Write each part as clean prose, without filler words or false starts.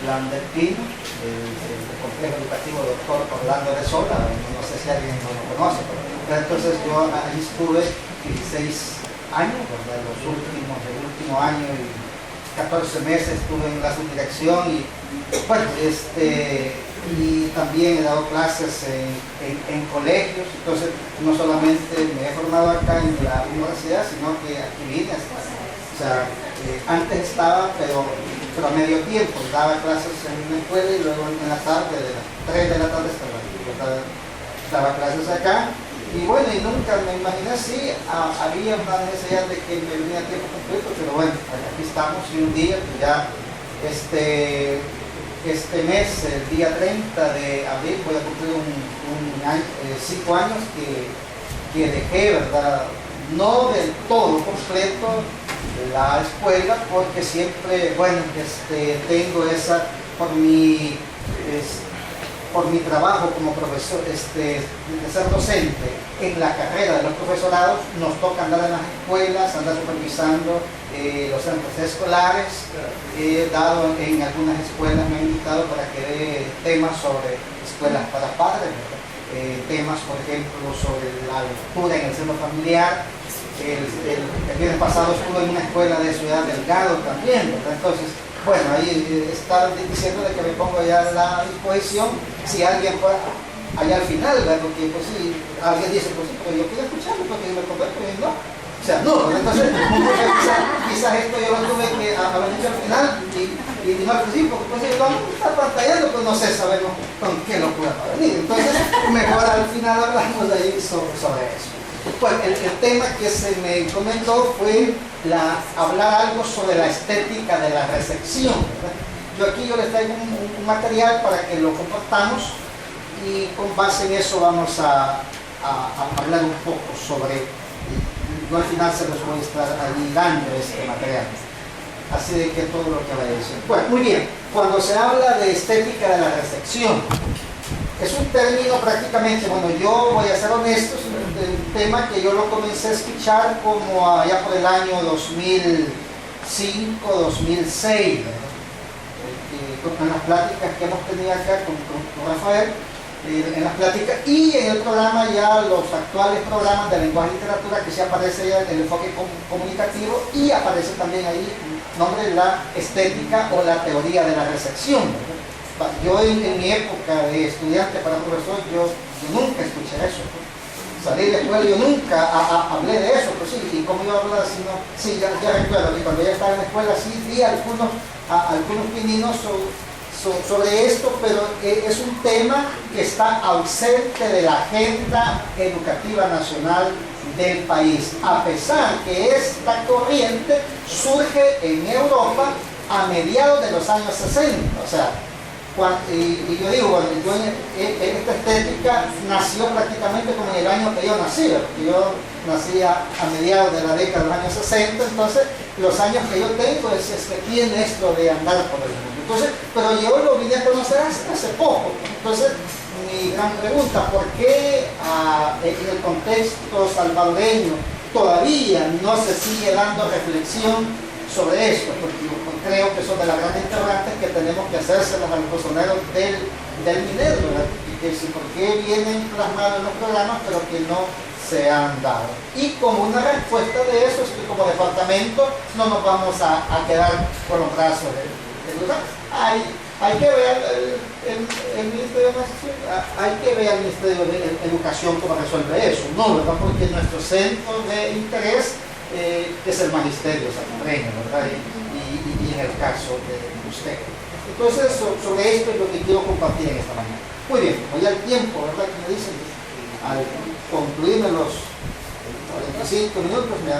Plan del Pino, el complejo educativo Doctor Orlando de Sola, no sé si alguien no lo conoce, pero entonces yo ahí estuve 16 años, ¿verdad? El último año y 14 meses estuve en la subdirección y bueno, y también he dado clases en colegios, entonces no solamente me he formado acá en la universidad, sino que aquí vine hasta, o sea, antes estaba, pero a medio tiempo, daba clases en una escuela y luego en la tarde, de las 3 de la tarde daba clases acá. Y bueno, y nunca me imaginé si había una necesidad de que me viniera a tiempo completo, pero bueno, aquí estamos y un día, pues ya este mes, el día 30 de abril, voy a cumplir 5 años que dejé, ¿verdad? No del todo completo la escuela, porque siempre, bueno, tengo esa, por mi trabajo como profesor, de ser docente en la carrera de los profesorados, nos toca andar en las escuelas, andar supervisando los centros escolares. He dado en algunas escuelas, me han invitado para que dé temas sobre escuelas para padres, temas, por ejemplo, sobre la lectura en el seno familiar. El viernes pasado estuve en una escuela de Ciudad Delgado también, ¿verdad? Entonces, bueno, ahí está diciendo de que me pongo ya a la disposición si alguien fue allá al final, ¿verdad? Porque pues sí, alguien dice, pues sí, pero yo quiero escucharlo porque yo me convierto y no. O sea, no, entonces quizás esto yo lo tuve que haber dicho al final y no al principio, porque pues vamos a estar pantallando, pues no sé, sabemos con qué locura va a venir. Entonces, mejor al final hablamos de ahí sobre eso. Pues el tema que se me encomendó fue hablar algo sobre la estética de la recepción, ¿verdad? Yo les traigo un material para que lo compartamos y con base en eso vamos a hablar un poco sobre, yo al final se los voy a estar ahí dando este material, así de que todo lo que vaya a decir. Bueno, muy bien, cuando se habla de estética de la recepción, es un término prácticamente, bueno, yo voy a ser honesto, es un tema que yo lo comencé a escuchar como allá por el año 2005, 2006, en las pláticas que hemos tenido acá con Rafael, en las pláticas y en el programa ya, los actuales programas de lenguaje y literatura, que sí aparece ya el enfoque comunicativo y aparece también ahí el nombre de la estética o la teoría de la recepción, ¿verdad? Yo en mi época de estudiante para profesor, yo nunca escuché eso. Salí de la escuela y yo nunca hablé de eso, pues sí, y como yo hablaba, sí, ya recuerdo que cuando ya estaba en la escuela sí di algunos pininos sobre esto, pero es un tema que está ausente de la agenda educativa nacional del país, a pesar que esta corriente surge en Europa a mediados de los años 60, o sea, y yo digo, bueno, esta estética nació prácticamente como en el año que yo nací, porque yo nací a mediados de la década de los años 60, entonces los años que yo tengo es que tiene esto de andar por el mundo. Entonces, pero yo lo vine a conocer hace poco. Entonces, mi gran pregunta, ¿por qué en el contexto salvadoreño todavía no se sigue dando reflexión sobre esto? Porque yo creo que son de las grandes interrogantes que tenemos que hacérselas a los personeros del minero, ¿verdad? Y que si por qué vienen plasmados en los programas, pero que no se han dado. Y como una respuesta de eso es que como departamento no nos vamos a quedar con los brazos de lugar. Hay que ver el Ministerio de Educación cómo resuelve eso, ¿no? ¿Verdad? Porque nuestro centro de interés es el magisterio salvadoreño, ¿verdad? Y en el caso de usted. Entonces, sobre esto es lo que quiero compartir en esta mañana. Muy bien, voy al tiempo, ¿verdad? Que me dicen, al concluirme los 45 minutos, me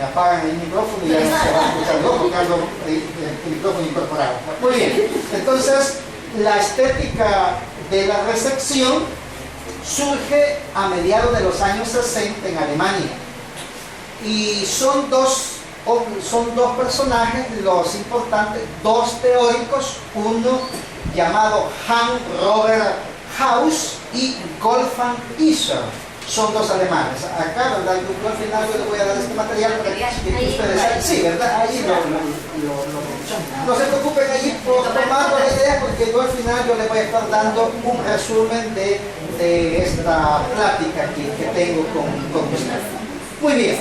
apagan el micrófono y ya no se va a escuchar, ¿no? Porque ando el micrófono incorporado. Muy bien, entonces, la estética de la recepción surge a mediados de los años 60 en Alemania. Y son dos personajes los importantes, dos teóricos, uno llamado Hans Robert Haus y Wolfgang Isar. Son dos alemanes. Acá, ¿verdad? Yo al final yo les voy a dar este material para que ustedes... Sí, ¿verdad? Ahí no se preocupen allí por tomar la idea porque yo al final yo les voy a estar dando un resumen de esta plática que tengo con ustedes. Muy bien.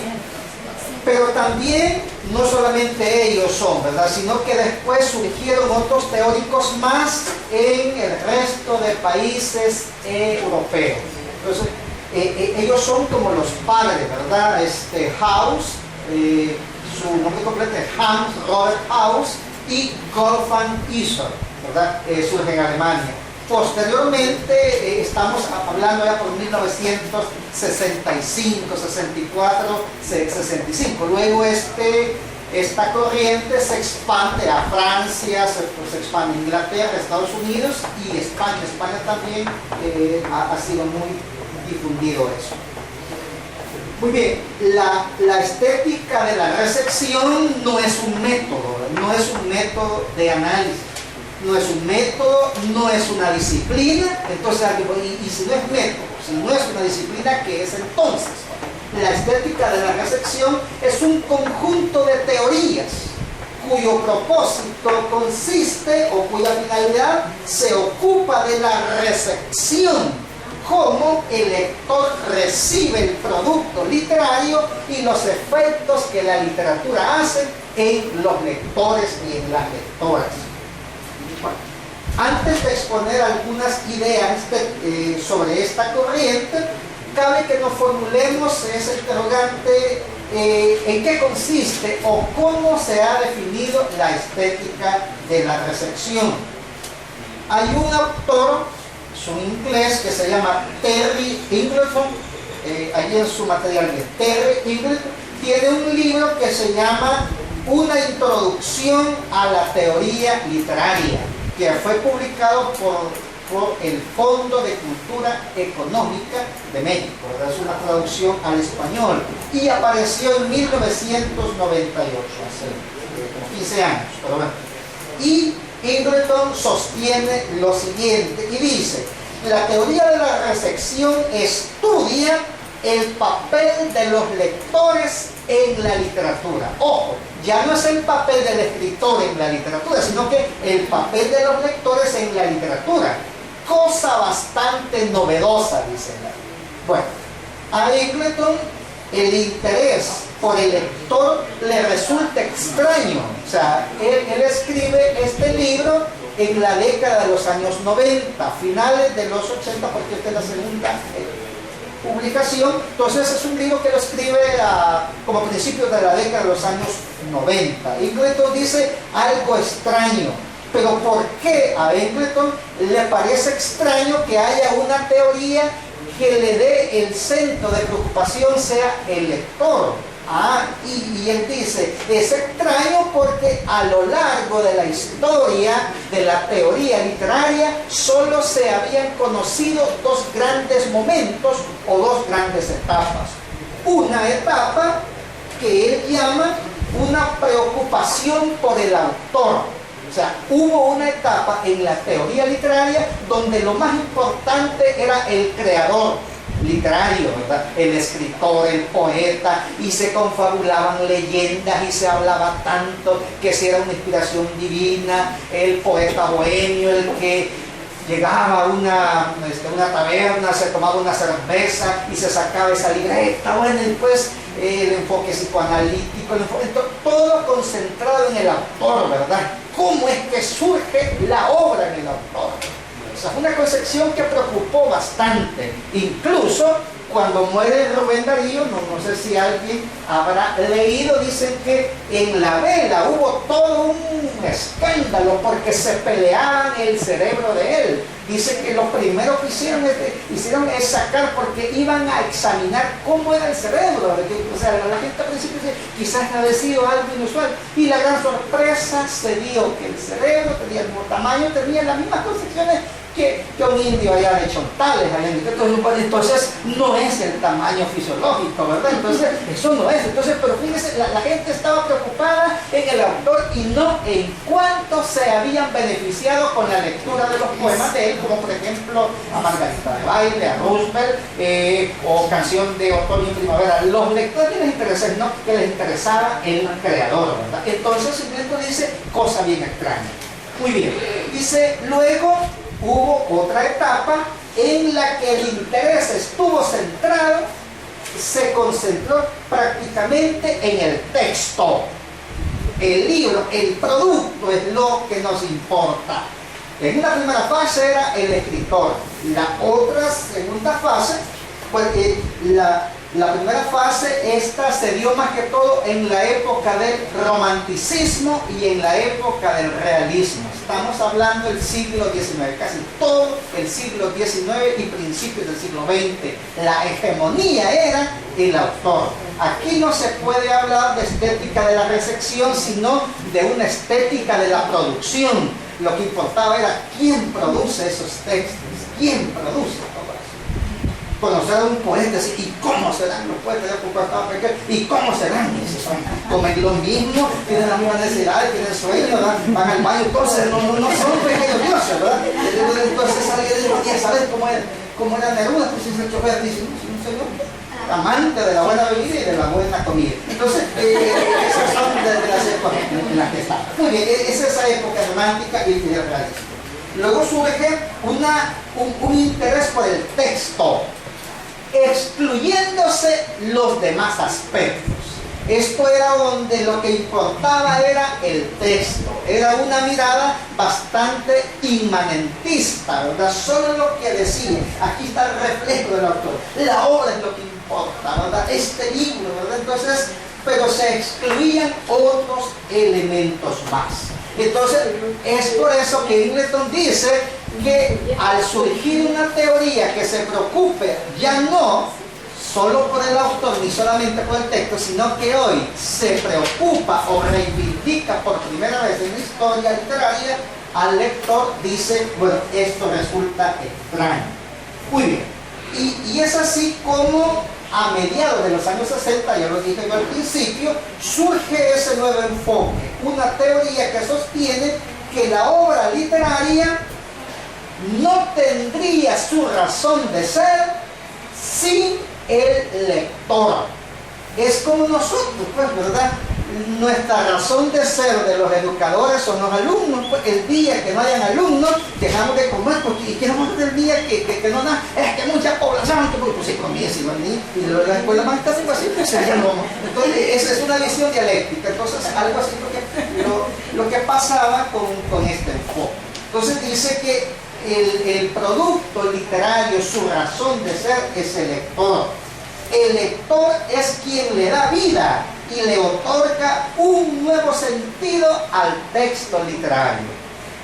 Pero también no solamente ellos son, ¿verdad? Sino que después surgieron otros teóricos más en el resto de países europeos. Entonces, ellos son como los padres, ¿verdad? Haus, su nombre completo es Hans Robert Haus, y Wolfgang Isar, ¿verdad? Surge en Alemania. Posteriormente, estamos hablando ya por 1965, 64, 65. Luego esta corriente se expande a Francia, se expande a Inglaterra, Estados Unidos y España. España también ha sido muy difundido eso. Muy bien, la estética de la recepción no es un método, no es un método de análisis. No es un método, no es una disciplina. Entonces, y si no es método, si no es una disciplina, ¿qué es entonces? La estética de la recepción es un conjunto de teorías cuyo propósito consiste o cuya finalidad se ocupa de la recepción, cómo el lector recibe el producto literario y los efectos que la literatura hace en los lectores y en las lectoras. Antes de exponer algunas ideas sobre esta corriente, cabe que nos formulemos ese interrogante: ¿en qué consiste o cómo se ha definido la estética de la recepción? Hay un autor, es un inglés, que se llama Terry Ingleton, allí en su material bien. Terry Ingleton tiene un libro que se llama Una introducción a la teoría literaria, que fue publicado por el Fondo de Cultura Económica de México, ¿verdad? Es una traducción al español, y apareció en 1998, hace como 15 años, pero bueno. Y Ingleton sostiene lo siguiente y dice: la teoría de la recepción estudia el papel de los lectores en la literatura. Ojo, ya no es el papel del escritor en la literatura, sino que el papel de los lectores en la literatura. Cosa bastante novedosa, dice él. Bueno, a Ingleton el interés por el lector le resulta extraño. O sea, él escribe este libro en la década de los años 90, finales de los 80, porque esta es la segunda publicación. Entonces es un libro que lo escribe como principios de la década de los años 90. Ingleton dice algo extraño. Pero ¿por qué a Ingleton le parece extraño que haya una teoría que le dé el centro de preocupación sea el lector? Y él dice, es extraño porque a lo largo de la historia de la teoría literaria solo se habían conocido dos grandes momentos o dos grandes etapas. Una etapa que él llama una preocupación por el autor. O sea, hubo una etapa en la teoría literaria donde lo más importante era el creador literario, ¿verdad? El escritor, el poeta, y se confabulaban leyendas y se hablaba tanto que si era una inspiración divina, el poeta bohemio, el que llegaba a una taberna, se tomaba una cerveza y se sacaba esa libreta, bueno, y pues el enfoque psicoanalítico, todo concentrado en el autor, ¿verdad? ¿Cómo es que surge la obra en el autor? O sea, fue una concepción que preocupó bastante. Incluso cuando muere Rubén Darío, no sé si alguien habrá leído, dicen que en la vela hubo todo un escándalo porque se peleaban el cerebro de él. Dicen que lo primero que hicieron es sacar, porque iban a examinar cómo era el cerebro. O sea, la gente al principio dice, quizás había sido algo inusual. Y la gran sorpresa se dio que el cerebro tenía el mismo tamaño, tenía las mismas concepciones que un indio allá de Chontales. Entonces no es el tamaño fisiológico, ¿verdad? Entonces eso no es. Entonces, pero fíjense, la gente estaba preocupada en el autor y no en cuánto se habían beneficiado con la lectura de los poemas de él, como por ejemplo a Margarita de Baile, a Roosevelt, o Canción de Otoño y Primavera. Los lectores que les interesaba, no, que les interesaba el creador, ¿verdad? Entonces simplemente dice cosa bien extraña. Muy bien. Dice, luego hubo otra etapa en la que el interés estuvo centrado, se concentró prácticamente en el texto. El libro, el producto es lo que nos importa. En una primera fase era el escritor. La otra segunda fase, pues la primera fase, esta se dio más que todo en la época del romanticismo y en la época del realismo. Estamos hablando del siglo XIX, casi todo el siglo XIX y principios del siglo XX. La hegemonía era el autor. Aquí no se puede hablar de estética de la recepción, sino de una estética de la producción. Lo que importaba era quién produce esos textos, quién produce todo eso. Conocer a un poeta, y cómo serán los poetas, y cómo serán esos, comen lo mismo, tienen las mismas necesidades, tienen sueños, van al baño, entonces no son pequeños dioses, ¿verdad? Entonces alguien dice, ¿sabes cómo era Neruda? Pues el chofer dice, un señor amante de la buena bebida y de la buena comida. Entonces, esas son de las épocas en las que estamos. Muy bien, es esa época romántica y el realismo. Luego surge un interés por el texto, excluyéndose los demás aspectos. Esto era donde lo que importaba era el texto. Era una mirada bastante inmanentista, ¿verdad? Solo lo que decía. Aquí está el reflejo del autor. La obra es lo que importa, ¿verdad? Este libro, ¿verdad? Entonces, pero se excluían otros elementos más. Entonces, es por eso que Ingleton dice que al surgir una teoría que se preocupe ya no solo por el autor ni solamente por el texto, sino que hoy se preocupa o reivindica por primera vez en la historia literaria al lector, dice, bueno, esto resulta extraño. Muy bien. Y es así como a mediados de los años 60, ya lo dije yo al principio, surge ese nuevo enfoque, una teoría que sostiene que la obra literaria no tendría su razón de ser sin el lector. Es como nosotros, pues, ¿verdad? Nuestra razón de ser de los educadores son los alumnos. Pues, el día que no hayan alumnos, dejamos de comer, porque, y qué vamos del día que no da, es que mucha población, pues si comienza y la escuela más casi pues sería como. Entonces, esa es una visión dialéctica. Entonces, algo así lo que pasaba con este enfoque. Entonces dice que el producto literario, su razón de ser es el lector. El lector es quien le da vida y le otorga un nuevo sentido al texto literario.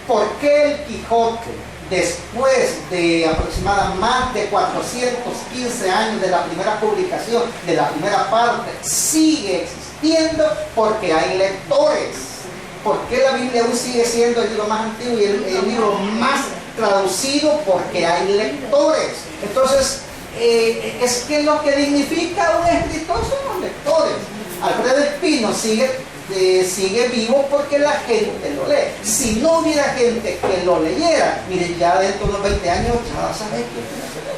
¿Por qué el Quijote, después de aproximadamente más de 415 años de la primera publicación, de la primera parte, sigue existiendo? Porque hay lectores. ¿Por qué la Biblia aún sigue siendo el libro más antiguo y el libro más traducido? Porque hay lectores. Entonces, es que lo que dignifica un escritor son los lectores. Alfredo Espino sigue vivo porque la gente lo lee. Si no hubiera gente que lo leyera, miren, ya dentro de unos 20 años ya vas a ver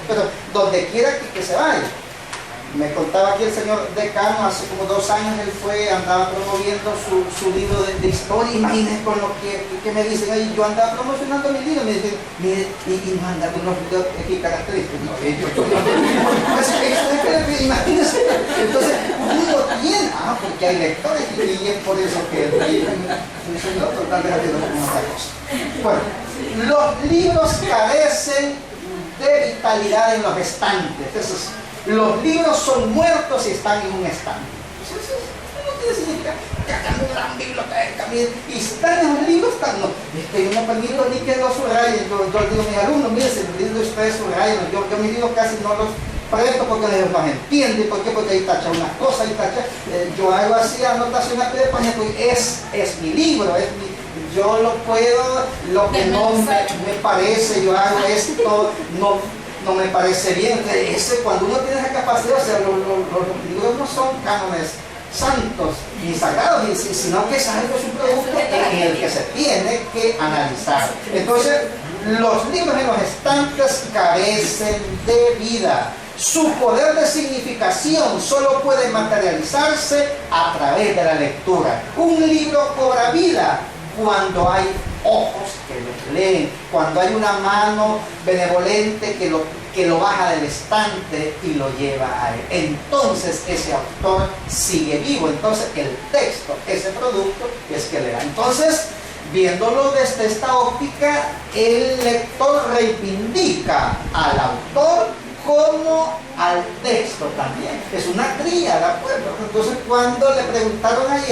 pero donde quiera que se vaya. Me contaba aquí el señor decano, hace como 2 años él andaba promoviendo su libro de historia. Imagínense con lo que me dicen ahí, yo andaba promocionando mi libro, me dicen, mire, y manda unos videos aquí característicos. Imagínense, entonces uno tiene, porque hay lectores y es por eso que el señor totalmente haciendo otra cosa. Bueno, los libros carecen de vitalidad en los estantes. Los libros son muertos y están en un estante. Eso no tiene significado. Que acá no gran biblioteca, y están en los libros, están. No, yo no permito ni que los subrayen. Yo digo a mis alumnos, miren, si los libros ustedes subrayen, yo mis libros casi no los presto porque ellos no entienden. ¿Por qué? Porque ahí tacha una cosa, ahí tacha. Yo hago así anotaciones de página, pues es mi libro, yo lo puedo, lo que no me parece, yo hago esto, no me parece bien. Cuando uno tiene esa capacidad, o sea, los libros no son cánones santos ni sagrados, sino que es algo, es un producto en el que se tiene que analizar. Entonces, los libros en los estantes carecen de vida. Su poder de significación solo puede materializarse a través de la lectura. Un libro cobra vida cuando hay ojos que los leen, cuando hay una mano benevolente que lo baja del estante y lo lleva a él. Entonces ese autor sigue vivo. Entonces el texto, ese producto, es que le da. Entonces, viéndolo desde esta óptica, el lector reivindica al autor como al texto también. Es una tríada, pues. Entonces, cuando le preguntaron ahí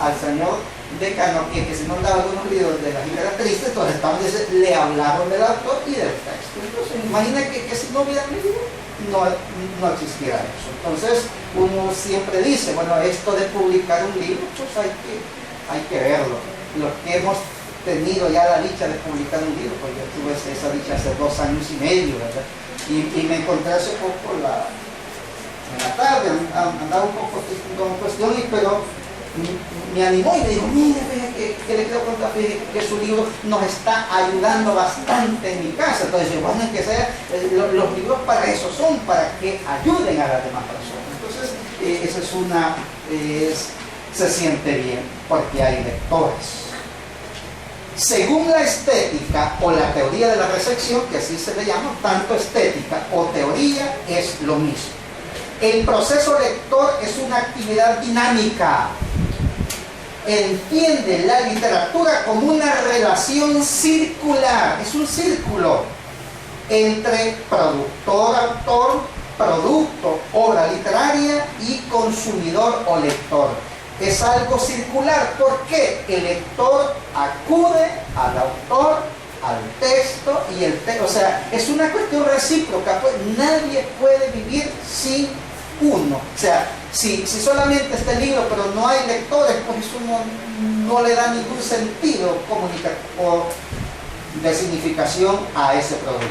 al señor decano que si nos daba algunos libros de las Líneas Tristes, entonces le hablaron del autor y del texto. Entonces, imagina que si no hubiera leído, no existiera eso. Entonces, uno siempre dice, bueno, esto de publicar un libro, pues hay que verlo. Los que hemos tenido ya la dicha de publicar un libro, pues yo tuve esa dicha hace 2 años y medio, ¿verdad? Y me encontré hace poco en la tarde, andaba un poco con cuestiones, pero me animó y me dijo, mire, que le quiero contar, que su libro nos está ayudando bastante en mi casa. Entonces yo, bueno, que sea, los libros para eso son, para que ayuden a las demás personas. Entonces, esa es se siente bien, porque hay lectores. Según la estética o la teoría de la recepción, que así se le llama, tanto estética o teoría es lo mismo. El proceso lector es una actividad dinámica. Entiende la literatura como una relación circular, es un círculo entre productor, autor, producto, obra literaria y consumidor o lector. Es algo circular porque el lector acude al autor, al texto y el texto, o sea, es una cuestión recíproca, pues nadie puede vivir sin uno. O sea, si solamente está el libro pero no hay lectores, pues eso no le da ningún sentido o de significación a ese producto.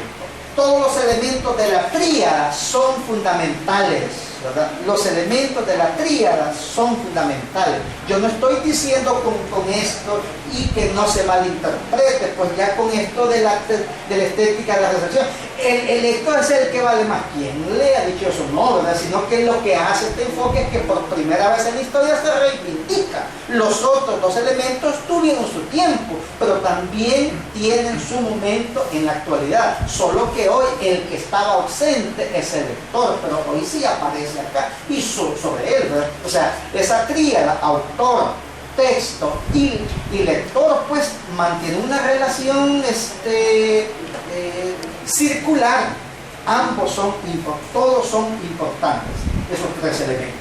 Todos los elementos de la tríada son fundamentales, ¿verdad? Los elementos de la tríada son fundamentales. Yo no estoy diciendo con esto y que no se malinterprete, pues ya con esto de la estética de la recepción, el lector es el que vale más. ¿Quién lea? Dichoso no, ¿verdad? Sino que lo que hace este enfoque es que por primera vez en la historia se reivindica. Los otros 2 elementos tuvieron su tiempo, pero también tienen su momento en la actualidad. Solo que hoy el que estaba ausente es el lector, pero hoy sí aparece acá y sobre él, ¿verdad? O sea, esa tríada, autor, texto y lector, pues mantiene una relación circular. Todos son importantes, esos 3 elementos.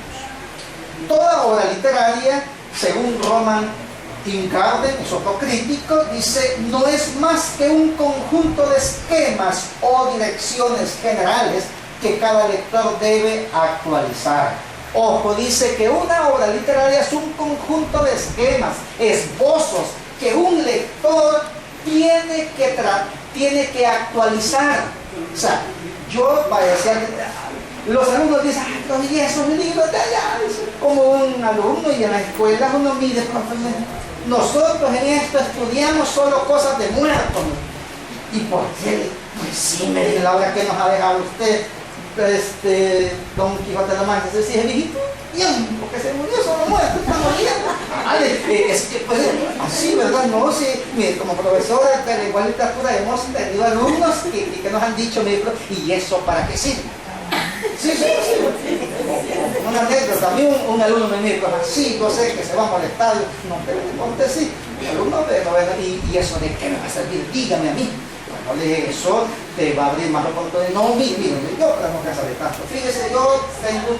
Toda obra literaria, según Roman Ingarden, es otro crítico, dice, no es más que un conjunto de esquemas o direcciones generales que cada lector debe actualizar. Ojo, dice que una obra literaria es un conjunto de esquemas, esbozos, que un lector tiene que actualizar. O sea, los alumnos dicen, y esos libros de allá, como un alumno, y en la escuela uno mide, nosotros en esto estudiamos solo cosas de muertos. ¿Y por qué? Pues sí, me dice la obra que nos ha dejado usted, Don Quijote de la Mancha, se dice, viejito, bien, porque se murió, solo muerto, está muriendo. Es que, pues, así, ¿verdad? No, sí, mire, como profesora de lengua y literatura hemos tenido alumnos que nos han dicho, ¿y eso para qué sirve? Sí. Una anécdota, a mí un alumno me dijo, sí, yo sé que se va a molestar, no, pero le conté sí. El alumno, ¿y eso de qué me va a servir? Dígame a mí. Bueno, le dije, eso te va a abrir más oportunidades. No, mire, yo para no cansarle tanto. Fíjese, yo tengo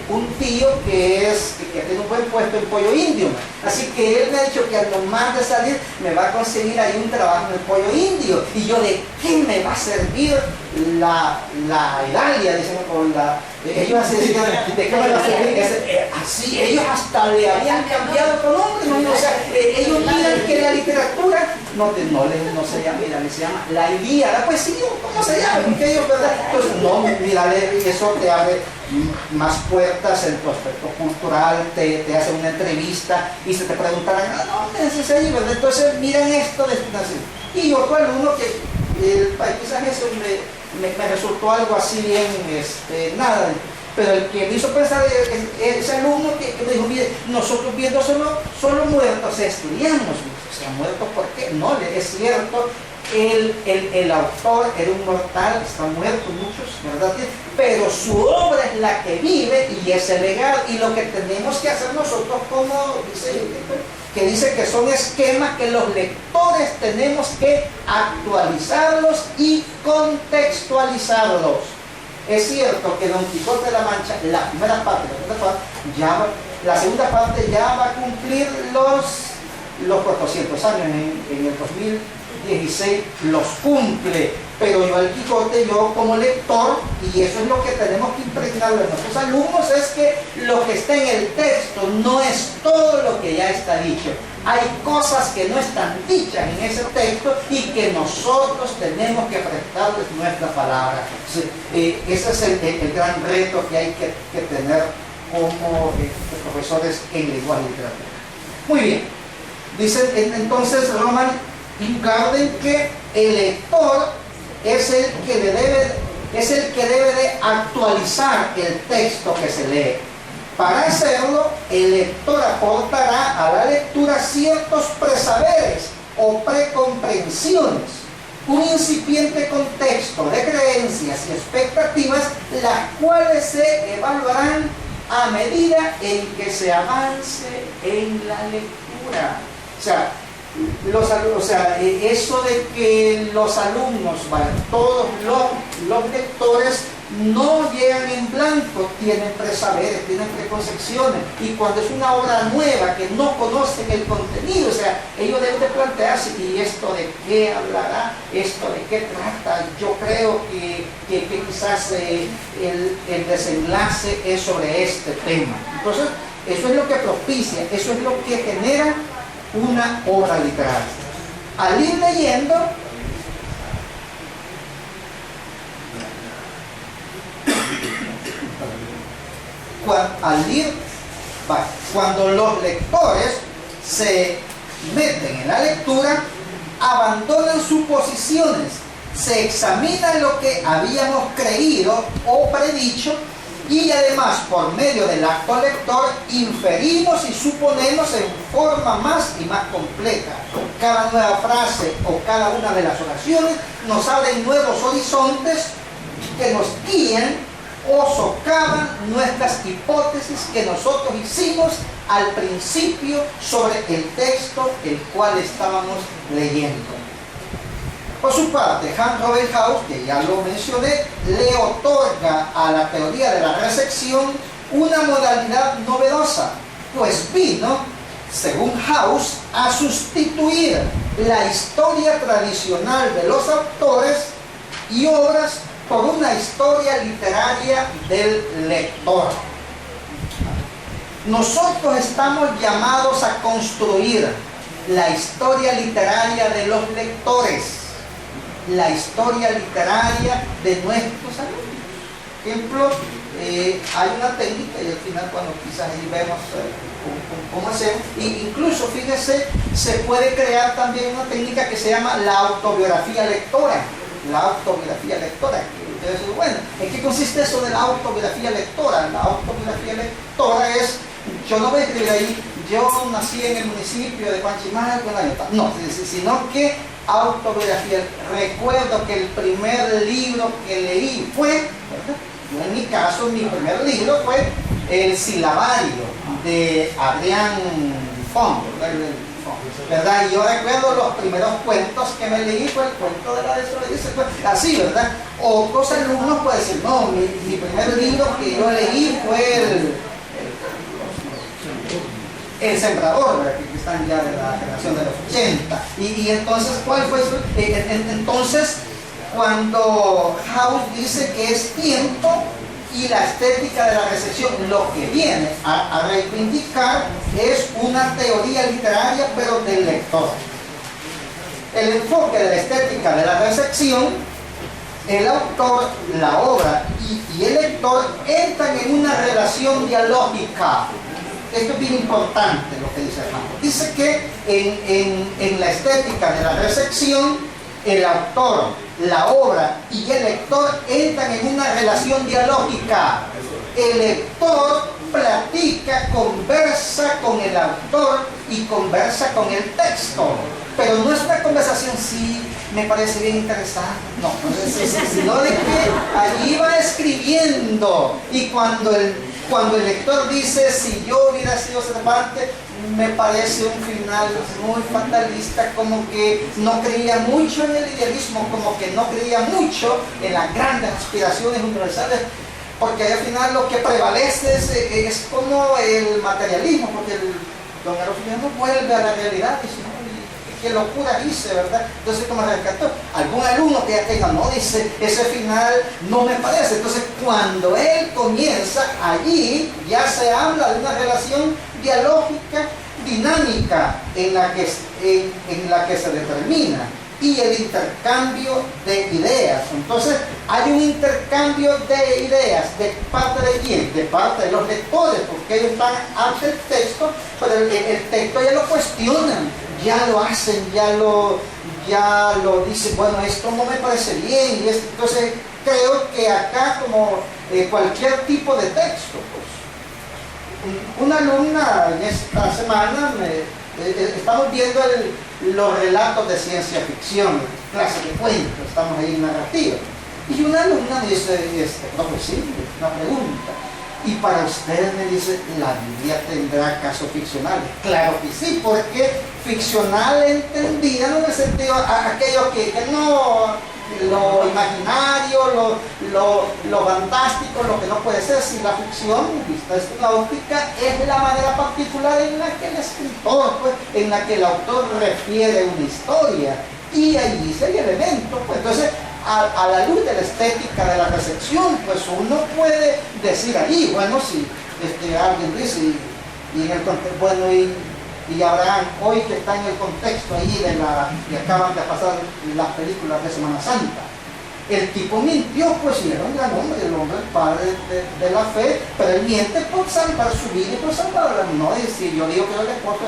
un tío que tiene un buen puesto en Pollo Indio, así que él me ha dicho que al nomás de salir me va a conseguir ahí un trabajo en el Pollo Indio, y yo, ¿de qué me va a servir la Idalia? Dicen, ellos así decían, ¿de qué me va a servir? Así, ellos hasta le habían cambiado el nombre, ¿no? O sea, ellos miran que la literatura no se llama, mira, se llama la Ilíada, pues sí, ¿cómo se llama? Porque ellos, ¿verdad? Pues no, mira, eso te abre más puertas en tu aspecto cultural, te hacen una entrevista y se te preguntarán, ¿dónde es ese libro? Entonces miren esto de así. Y otro alumno que quizás eso me resultó algo así bien, nada, Pero el que me hizo pensar ese alumno que me dijo, mire, nosotros viendo solo muertos estudiamos. O sea, muertos, ¿por qué? No, es cierto, el autor era un mortal, están muertos muchos, ¿verdad? Pero su obra es la que vive y es el legado. Y lo que tenemos que hacer nosotros, como dice, que dice que son esquemas que los lectores tenemos que actualizarlos y contextualizarlos. Es cierto que Don Quijote de la Mancha, la primera parte, la segunda parte ya va a cumplir los 400 años, en el 2016 los cumple, pero yo al Quijote, yo como lector, y eso es lo que tenemos que impregnarle a nuestros alumnos, es que lo que está en el texto no es todo lo que ya está dicho. Hay cosas que no están dichas en ese texto y que nosotros tenemos que prestarles nuestra palabra. Ese es el gran reto que hay que tener como profesores en lenguaje y literatura. Muy bien. Dice entonces Roman Ingarden que el lector es el que debe de actualizar el texto que se lee. Para hacerlo, el lector aportará a la lectura ciertos presaberes o precomprensiones, un incipiente contexto de creencias y expectativas, las cuales se evaluarán a medida en que se avance en la lectura. Eso de que los alumnos, todos los lectores no llegan en blanco, tienen presaberes, tienen preconcepciones, y cuando es una obra nueva que no conocen el contenido, ellos deben de plantearse, ¿y esto de qué hablará? ¿Esto de qué trata? Yo creo que quizás el desenlace es sobre este tema. Entonces, eso es lo que propicia, eso es lo que genera una obra literaria. Al ir leyendo, cuando los lectores se meten en la lectura, abandonan sus posiciones, se examina lo que habíamos creído o predicho, y además por medio del acto lector inferimos y suponemos en forma más y más completa. Cada nueva frase o cada una de las oraciones nos abren nuevos horizontes que nos guían o socavan nuestras hipótesis que nosotros hicimos al principio sobre el texto el cual estábamos leyendo. Por su parte, Hans Robert Haus, que ya lo mencioné, le otorga a la teoría de la recepción una modalidad novedosa, pues vino, según Haus, a sustituir la historia tradicional de los autores y obras por una historia literaria del lector. Nosotros estamos llamados a construir la historia literaria de los lectores, la historia literaria de nuestros alumnos. Por ejemplo, hay una técnica, y al final, bueno, quizás ahí vemos cómo hacemos, e incluso, fíjese, se puede crear también una técnica que se llama la autobiografía lectora. La autobiografía lectora. Ustedes dicen, bueno, ¿en qué consiste eso de la autobiografía lectora? La autobiografía lectora es, yo no voy a escribir ahí, yo nací en el municipio de Panchimal, no, sino que autobiografía. Recuerdo que el primer libro que leí fue, ¿verdad? Yo en mi caso, mi primer libro fue El Silabario de Adrián Font, ¿verdad? Y yo recuerdo los primeros cuentos que me leí fue el cuento de la desobediencia, así, ¿verdad? Otros alumnos pueden decir, no, mi primer libro que yo leí fue el Sembrador, ¿verdad? Que están ya de la generación de los 80. Y entonces, ¿cuál fue eso? Entonces, cuando Haus dice que es tiempo y la estética de la recepción, lo que viene a reivindicar es una teoría literaria, pero del lector. El enfoque de la estética de la recepción, el autor, la obra y el lector entran en una relación dialógica. Esto es bien importante lo que dice Haus. Dice que en la estética de la recepción, el autor, la obra y el lector entran en una relación dialógica. el lector platica, conversa con el autor y conversa con el texto. Pero no es una conversación, sí, me parece bien interesante, no, sino de que allí va escribiendo, y cuando el lector dice, si yo hubiera sido Cervantes, me parece un final muy fatalista, como que no creía mucho en el idealismo, como que no creía mucho en las grandes aspiraciones universales, porque al final lo que prevalece es como el materialismo, porque don Arofino vuelve a la realidad, dice, ¿no? Qué locura dice, ¿verdad? Entonces, como rescató, algún alumno que ya tenga, no, dice, ese final no me parece. Entonces, cuando él comienza, allí ya se habla de una relación dialógica, dinámica, en la que se determina, y el intercambio de ideas. Entonces, hay un intercambio de ideas, ¿de parte de quién? De parte de los lectores, porque ellos están ante el texto, pero el texto ya lo cuestionan, ya lo hacen, ya lo dicen, bueno, esto no me parece bien, y entonces creo que acá, como cualquier tipo de texto, pues, una alumna en esta semana estamos viendo los relatos de ciencia ficción, clases de cuentos, estamos ahí en narrativa, y una alumna me dice, pues sí, una pregunta, y para usted, me dice, ¿la Biblia tendrá casos ficcionales? Claro que sí, porque ficcional entendida en el sentido aquello que no, lo imaginario, lo fantástico, lo que no puede ser, si la ficción, vista desde la óptica, es la manera particular en la que el escritor, pues, en la que el autor refiere una historia, y allí hay elementos, pues, entonces, a la luz de la estética de la recepción, pues uno puede decir ahí, bueno, si alguien dice, y en el contexto, bueno, y Abraham, hoy que está en el contexto ahí que acaban de pasar las películas de Semana Santa, el tipo mintió, pues, y era un gran hombre, el hombre, el padre de la fe, pero él miente por salvar su vida y por salvar, no es decir, yo digo que yo le corto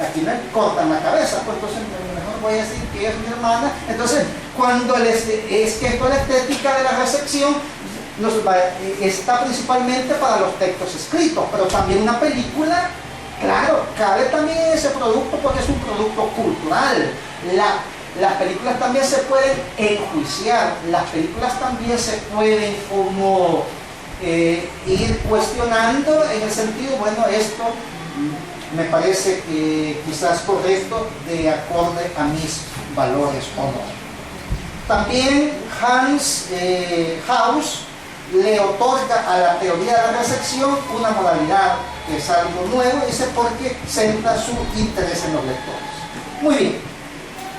aquí me cortan la cabeza, pues entonces mejor voy a decir que es mi hermana. Entonces, cuando es que esto es la estética de la recepción, está principalmente para los textos escritos, pero también una película, claro, cabe también en ese producto porque es un producto cultural. Las películas también se pueden enjuiciar, las películas también se pueden como ir cuestionando en el sentido, bueno, esto me parece que quizás correcto de acorde a mis valores o no. También House le otorga a la teoría de la recepción una modalidad que es algo nuevo, dice, porque centra su interés en los lectores. Muy bien.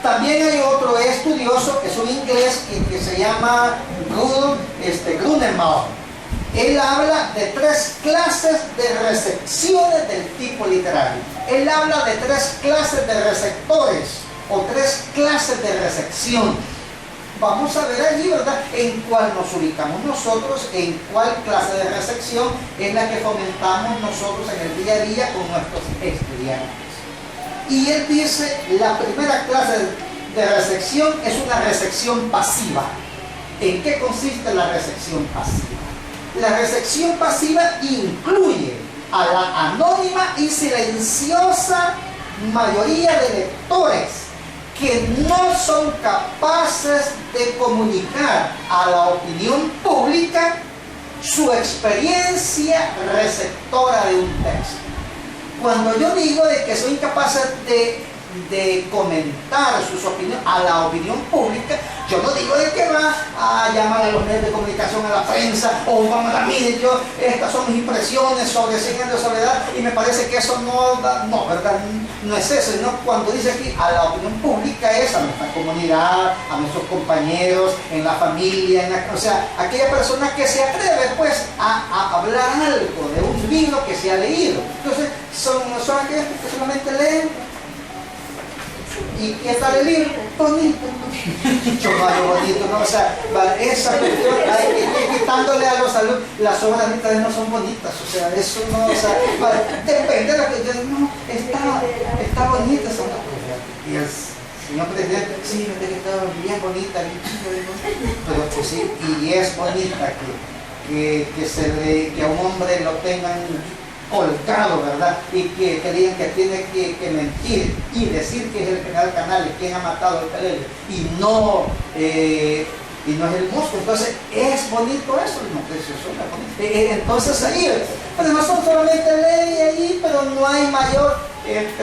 También hay otro estudioso, que es un inglés, que se llama Grunenbaum. Él habla de 3 clases de recepciones del tipo literario. Él habla de 3 clases de receptores o 3 clases de recepción. Vamos a ver allí, ¿verdad?, en cuál nos ubicamos nosotros, en cuál clase de recepción es la que fomentamos nosotros en el día a día con nuestros estudiantes. Y él dice, la primera clase de recepción es una recepción pasiva. ¿En qué consiste la recepción pasiva? La recepción pasiva incluye a la anónima y silenciosa mayoría de lectores que no son capaces de comunicar a la opinión pública su experiencia receptora de un texto. Cuando yo digo de que soy incapaz de comentar sus opiniones a la opinión pública, yo no digo de que va a llamar a los medios de comunicación, a la prensa, o vamos a mire, estas son mis impresiones sobre 100 años de soledad, y me parece que eso no, ¿verdad? No es eso, sino cuando dice aquí a la opinión pública es a nuestra comunidad, a nuestros compañeros, en la familia, o sea, aquella persona que se atreve pues a hablar algo de un libro que se ha leído. Entonces, son aquellos que solamente leen. ¿Y qué tal el libro? Bonito, bonito, ¿no? O sea, esa cuestión hay que ir quitándole a los alumnos. Las obras literarias no son bonitas, o sea, eso no, o sea, depende de lo que yo no, está bonita esa obra. Y el señor presidente, sí, me que está bien bonita, pero pues sí, y es bonita que a un hombre lo tengan colgado, ¿verdad? Y que digan que tiene que mentir y decir que es el general Canales quien ha matado al Pelele y no es el Musco. Entonces es bonito eso, ¿no? Eso suena bonito. Entonces ahí, pero no son solamente ley ahí, pero no hay mayor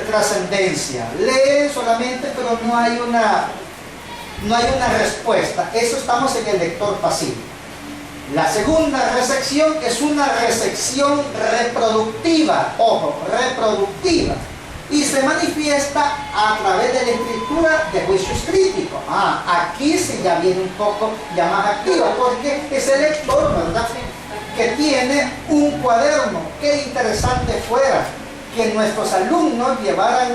trascendencia. Leen solamente, pero no hay una respuesta. Eso estamos en el lector pasivo. La segunda recepción es una recepción reproductiva, ojo, reproductiva, y se manifiesta a través de la escritura de juicios críticos. Aquí sí ya viene un poco ya más activa, porque es el lector, ¿verdad?, que tiene un cuaderno. Qué interesante fuera que nuestros alumnos llevaran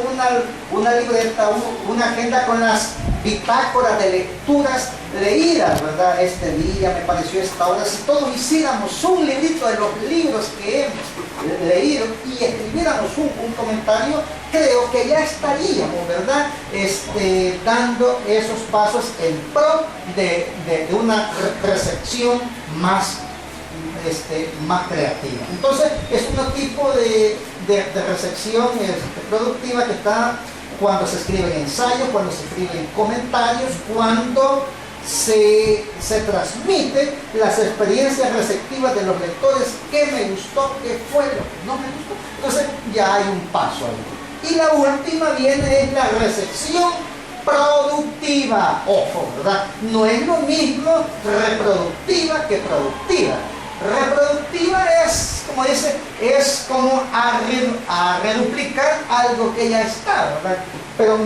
una libreta, una agenda con las bitácoras de lecturas leídas, ¿verdad? Este día me pareció esta hora. Si todos hiciéramos un librito de los libros que hemos leído y escribiéramos un comentario, creo que ya estaríamos, ¿verdad?, dando esos pasos en pro de una recepción más creativa. Entonces es un tipo de recepción productiva que está cuando se escriben ensayos, cuando se escriben comentarios, cuando se transmiten las experiencias receptivas de los lectores, qué me gustó, qué fue lo que no me gustó. Entonces ya hay un paso ahí. Y la última es la recepción productiva. Ojo, ¿verdad? No es lo mismo reproductiva que productiva. Reproductiva es, como dice, es como a reduplicar algo que ya está, ¿verdad? Pero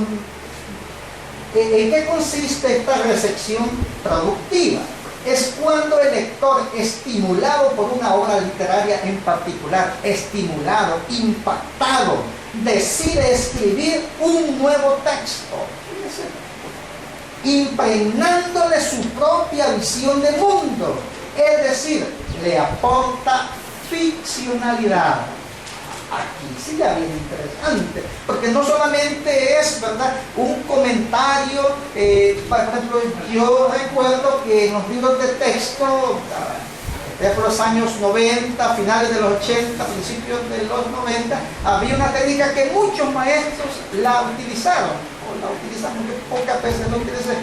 ¿en qué consiste esta recepción productiva? Es cuando el lector, estimulado por una obra literaria en particular, estimulado, impactado, decide escribir un nuevo texto, impregnándole su propia visión de mundo. Es decir, le aporta ficcionalidad. Aquí sí ya viene interesante, porque no solamente es, ¿verdad?, un comentario. Por ejemplo, yo recuerdo que en los libros de texto de los años 90, finales de los 80, principios de los 90, había una técnica que muchos maestros la utilizaron, porque pocas veces lo utilizan.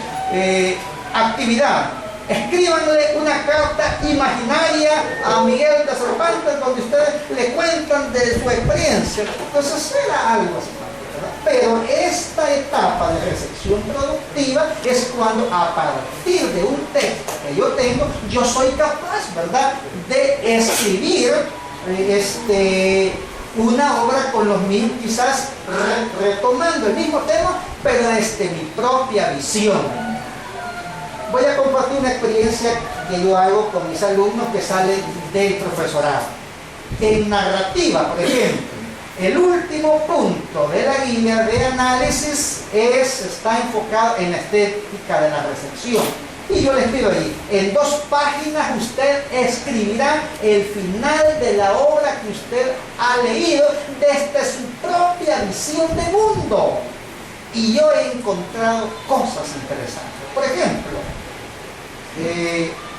Actividad. Escríbanle una carta imaginaria a Miguel de Cervantes donde ustedes le cuentan de su experiencia. Entonces era algo así, ¿verdad? Pero esta etapa de recepción productiva es cuando, a partir de un texto que yo tengo, yo soy capaz, ¿verdad?, de escribir una obra con los mismos, quizás retomando el mismo tema, pero desde mi propia visión. Voy a compartir una experiencia que yo hago con mis alumnos que sale del profesorado. En narrativa, por ejemplo, el último punto de la guía de análisis está enfocado en la estética de la recepción. Y yo les pido ahí, en 2 páginas usted escribirá el final de la obra que usted ha leído desde su propia visión de mundo. Y yo he encontrado cosas interesantes. Por ejemplo,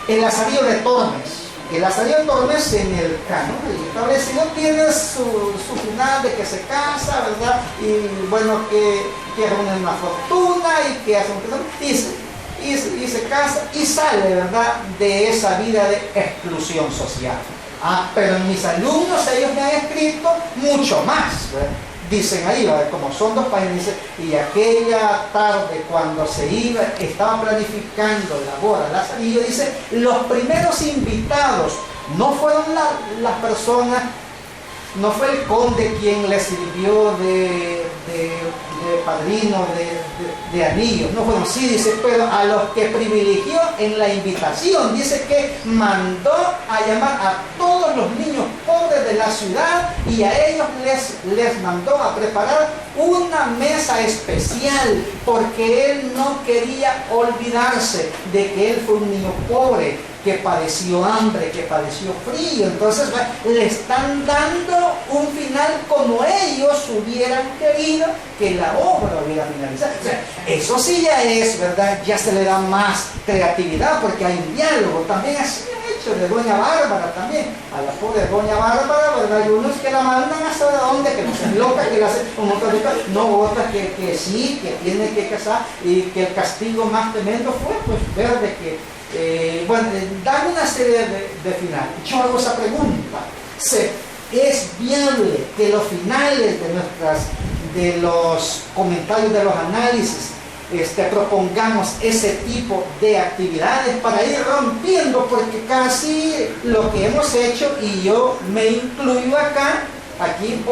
el Lazarillo de Tormes. El Lazarillo de Tormes en el canon establecido tiene su final de que se casa, ¿verdad? Y bueno, que reúnen una fortuna y que hacen y se casa y sale, ¿verdad?, de esa vida de exclusión social. Pero mis alumnos, ellos me han escrito mucho más, ¿verdad? Dicen ahí, como son 2 páginas, dice, y aquella tarde cuando se iba, estaba planificando la boda, Lazarillo, dice, los primeros invitados no fueron las personas, no fue el conde quien le sirvió de padrino, de anillos, no fueron, sí, dice, pero a los que privilegió en la invitación, dice que mandó a llamar a todos los niños pobres de la ciudad y a ellos les mandó a preparar una mesa especial, porque él no quería olvidarse de que él fue un niño pobre, que padeció hambre, que padeció frío. Entonces le están dando un final como ellos hubieran querido que la obra hubiera finalizado. O sea, eso sí ya es, ¿verdad? Ya se le da más creatividad porque hay un diálogo. También así hecho de Doña Bárbara también. A la pobre Doña Bárbara, ¿verdad? Hay unos que la mandan hasta dónde, que no se loca, que la hacen un montón de cosas. No, otras que sí, que tiene que casar y que el castigo más tremendo fue pues ver de que dan una serie de finales. Yo hago esa pregunta: ¿es viable que los finales de los comentarios, de los análisis, propongamos ese tipo de actividades para ir rompiendo? Porque casi lo que hemos hecho, y yo me incluyo aquí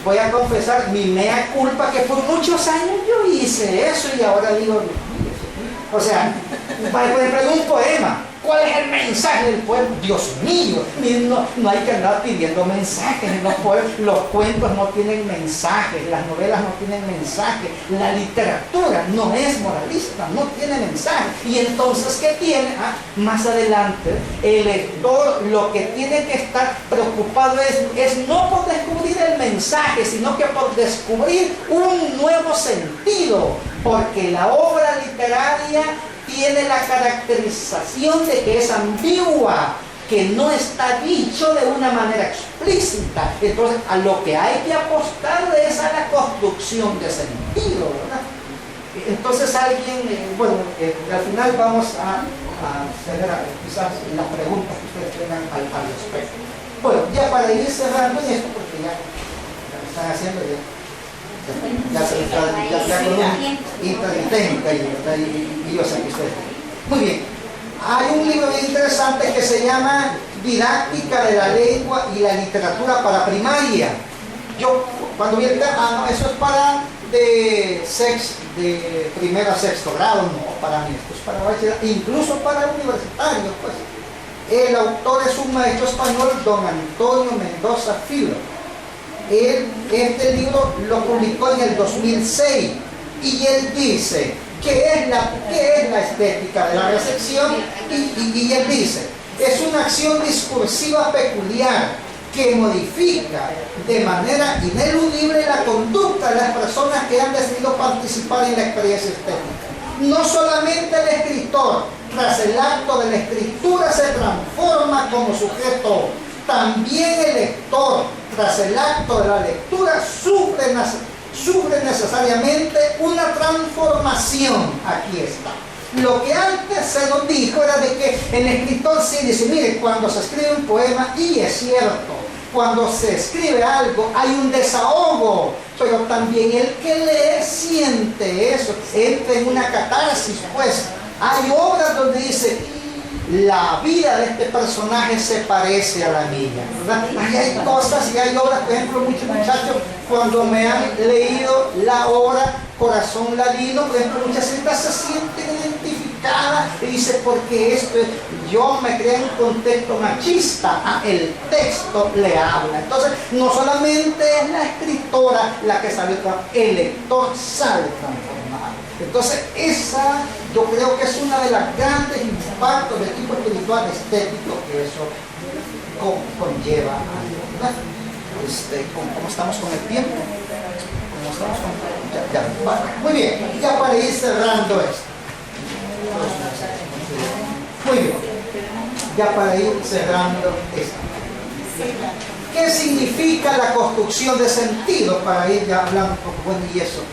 voy a confesar mi mea culpa, que por muchos años yo hice eso y ahora digo, o sea, por ejemplo, un poema, ¿cuál es el mensaje del poema? Dios mío, no hay que andar pidiendo mensajes en los poemas. Los cuentos no tienen mensajes, las novelas no tienen mensajes, la literatura no es moralista, no tiene mensaje. Y entonces, ¿qué tiene? Más adelante, el lector lo que tiene que estar preocupado es no por descubrir el mensaje, sino que por descubrir un nuevo sentido, porque la obra literaria tiene la caracterización de que es ambigua, que no está dicho de una manera explícita. Entonces, a lo que hay que apostar es a la construcción de sentido, ¿verdad? Entonces, al final vamos a hacer quizás las preguntas que ustedes tengan al respecto. Bueno, ya para ir cerrando en esto, porque ya lo están haciendo ya se está con un intermitente y yo sé que ustedes. Muy bien. Hay un libro bien interesante que se llama Didáctica de la Lengua y la Literatura para Primaria. Yo cuando vi eso es para de primero a sexto grado, no para mí, esto es para bachillerato, incluso para universitarios, pues. El autor es un maestro español, don Antonio Mendoza Filo. Este libro lo publicó en el 2006 y él dice ¿qué es la estética de la recepción? Y él dice, es una acción discursiva peculiar que modifica de manera ineludible la conducta de las personas que han decidido participar en la experiencia estética. No solamente el escritor, tras el acto de la escritura, se transforma como sujeto, también el lector, tras el acto de la lectura, sufre necesariamente una transformación. Aquí está. Lo que antes se nos dijo era de que el escritor sí dice, mire, cuando se escribe un poema, y es cierto, cuando se escribe algo hay un desahogo, pero también el que lee siente eso, entra en una catarsis. Pues hay obras donde dice, la vida de este personaje se parece a la mía, ¿verdad? Ahí hay cosas y hay obras, por ejemplo, muchos muchachos cuando me han leído la obra Corazón Ladino, por ejemplo, muchas citas se sienten identificadas y dice, porque yo me creé en un contexto machista, el texto le habla. Entonces, no solamente es la escritora la que sale, el lector sale transformado. Entonces, esa yo creo que es una de las grandes impactos de tipo espiritual estético que eso conlleva. ¿Cómo estamos con el tiempo? ¿Cómo estamos con el tiempo? Vale. Muy bien, ya para ir cerrando esto. Muy bien, ya para ir cerrando esto. ¿Qué significa la construcción de sentido? Para ir ya hablando un poco, bueno, ¿y eso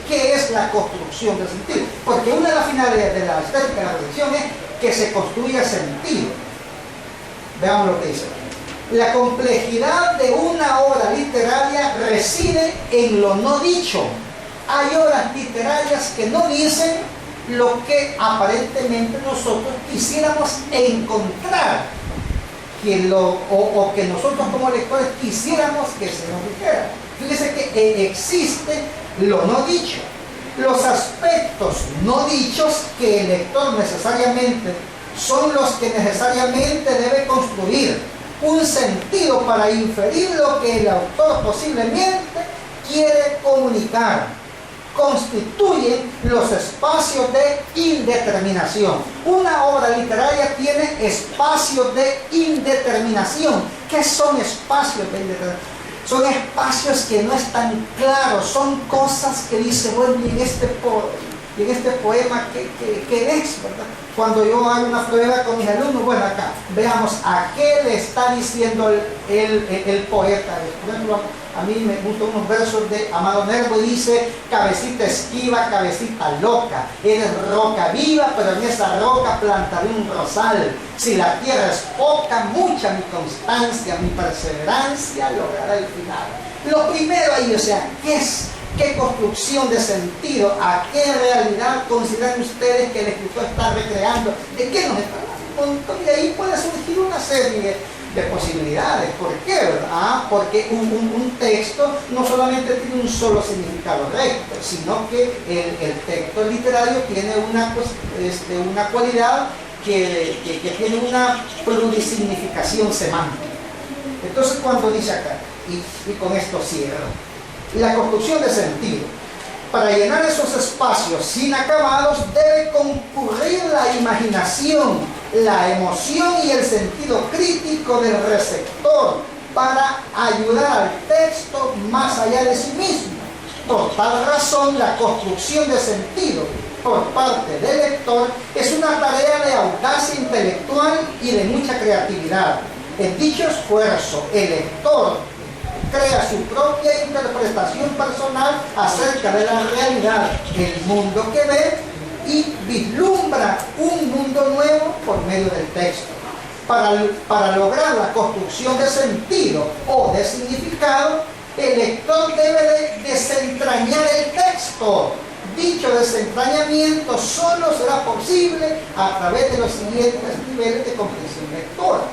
qué es la construcción de sentido? Porque una de las finalidades de la estética de la reflexión es que se construya sentido. Veamos lo que dice. La complejidad de una obra literaria reside en lo no dicho. Hay obras literarias que no dicen lo que aparentemente nosotros quisiéramos encontrar, o que nosotros como lectores quisiéramos que se nos dijera. Fíjese que existe lo no dicho, los aspectos no dichos que el lector necesariamente son los que necesariamente debe construir un sentido para inferir lo que el autor posiblemente quiere comunicar. constituyen los espacios de indeterminación. Una obra literaria tiene espacios de indeterminación. ¿Qué son espacios de indeterminación? Son espacios que no están claros, son cosas que dice, bueno, y en este poema, ¿qué es, verdad? Cuando yo hago una prueba con mis alumnos, bueno, acá, veamos a qué le está diciendo el poeta. Por ejemplo, a mí me gustan unos versos de Amado Nervo y dice: cabecita esquiva, cabecita loca, eres roca viva, pero en esa roca plantaré un rosal. Si la tierra es poca, mucha mi constancia, mi perseverancia logrará el final. Lo primero ahí, o sea, ¿qué es? ¿Qué construcción de sentido? ¿A qué realidad consideran ustedes que el escritor está recreando? ¿De qué nos está hablando? Y ahí puede surgir una serie de posibilidades. ¿Por qué, verdad? Porque un texto no solamente tiene un solo significado recto, sino que el texto literario tiene una cualidad que tiene una plurisignificación semántica. Entonces, cuando dice acá, y con esto cierro, la construcción de sentido, para llenar esos espacios inacabados debe concurrir la imaginación, la emoción y el sentido crítico del receptor para ayudar al texto más allá de sí mismo. Por tal razón, la construcción de sentido por parte del lector es una tarea de audacia intelectual y de mucha creatividad. En dicho esfuerzo, el lector crea su propia interpretación personal acerca de la realidad del mundo que ve y vislumbra un mundo nuevo por medio del texto. Para lograr la construcción de sentido o de significado, el lector debe de desentrañar el texto. Dicho desentrañamiento solo será posible a través de los siguientes niveles de comprensión lectora.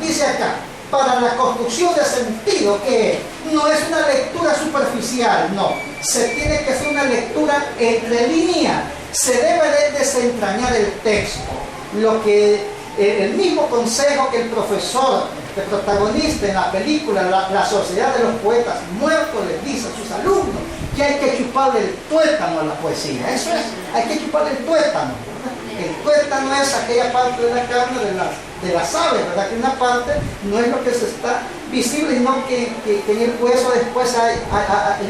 Dice acá, para la construcción de sentido, que no es una lectura superficial, no, se tiene que hacer una lectura entre líneas, se debe de desentrañar el texto, lo que el mismo consejo que el profesor, el protagonista en la película La Sociedad de los Poetas Muertos les dice a sus alumnos, que hay que chuparle el tuétano a la poesía. Eso es, hay que chuparle el tuétano. El tuétano es aquella parte de la carne de las aves, ¿verdad? Que una parte no es lo que se está visible, sino que en el hueso después hay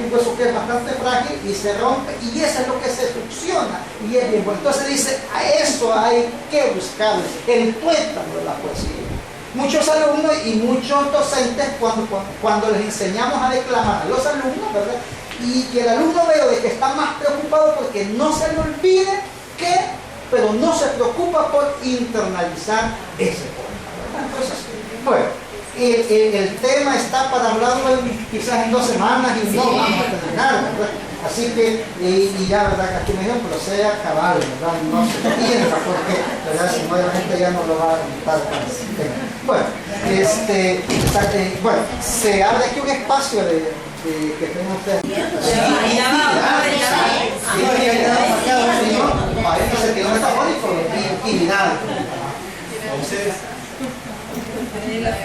un hueso que es bastante frágil y se rompe, y eso es lo que se succiona, y es bien bueno. Entonces dice, a eso hay que buscar el tuétano de la poesía. Muchos alumnos y muchos docentes, cuando les enseñamos a declamar a los alumnos, ¿verdad? Y que el alumno veo de que está más preocupado porque no se le olvide pero no se preocupa por internalizar ese poema. Entonces, bueno, el tema está para hablarlo quizás en 2 semanas y no vamos a terminar, ¿verdad? Así que, y ya, ¿verdad? Aquí me dijeron, pero sea cabal, ¿verdad? No se entienda porque, ¿verdad? Si no, la gente ya no lo va a contar con ese tema. Bueno, bueno, se abre aquí un espacio que tengo ustedes. Entonces,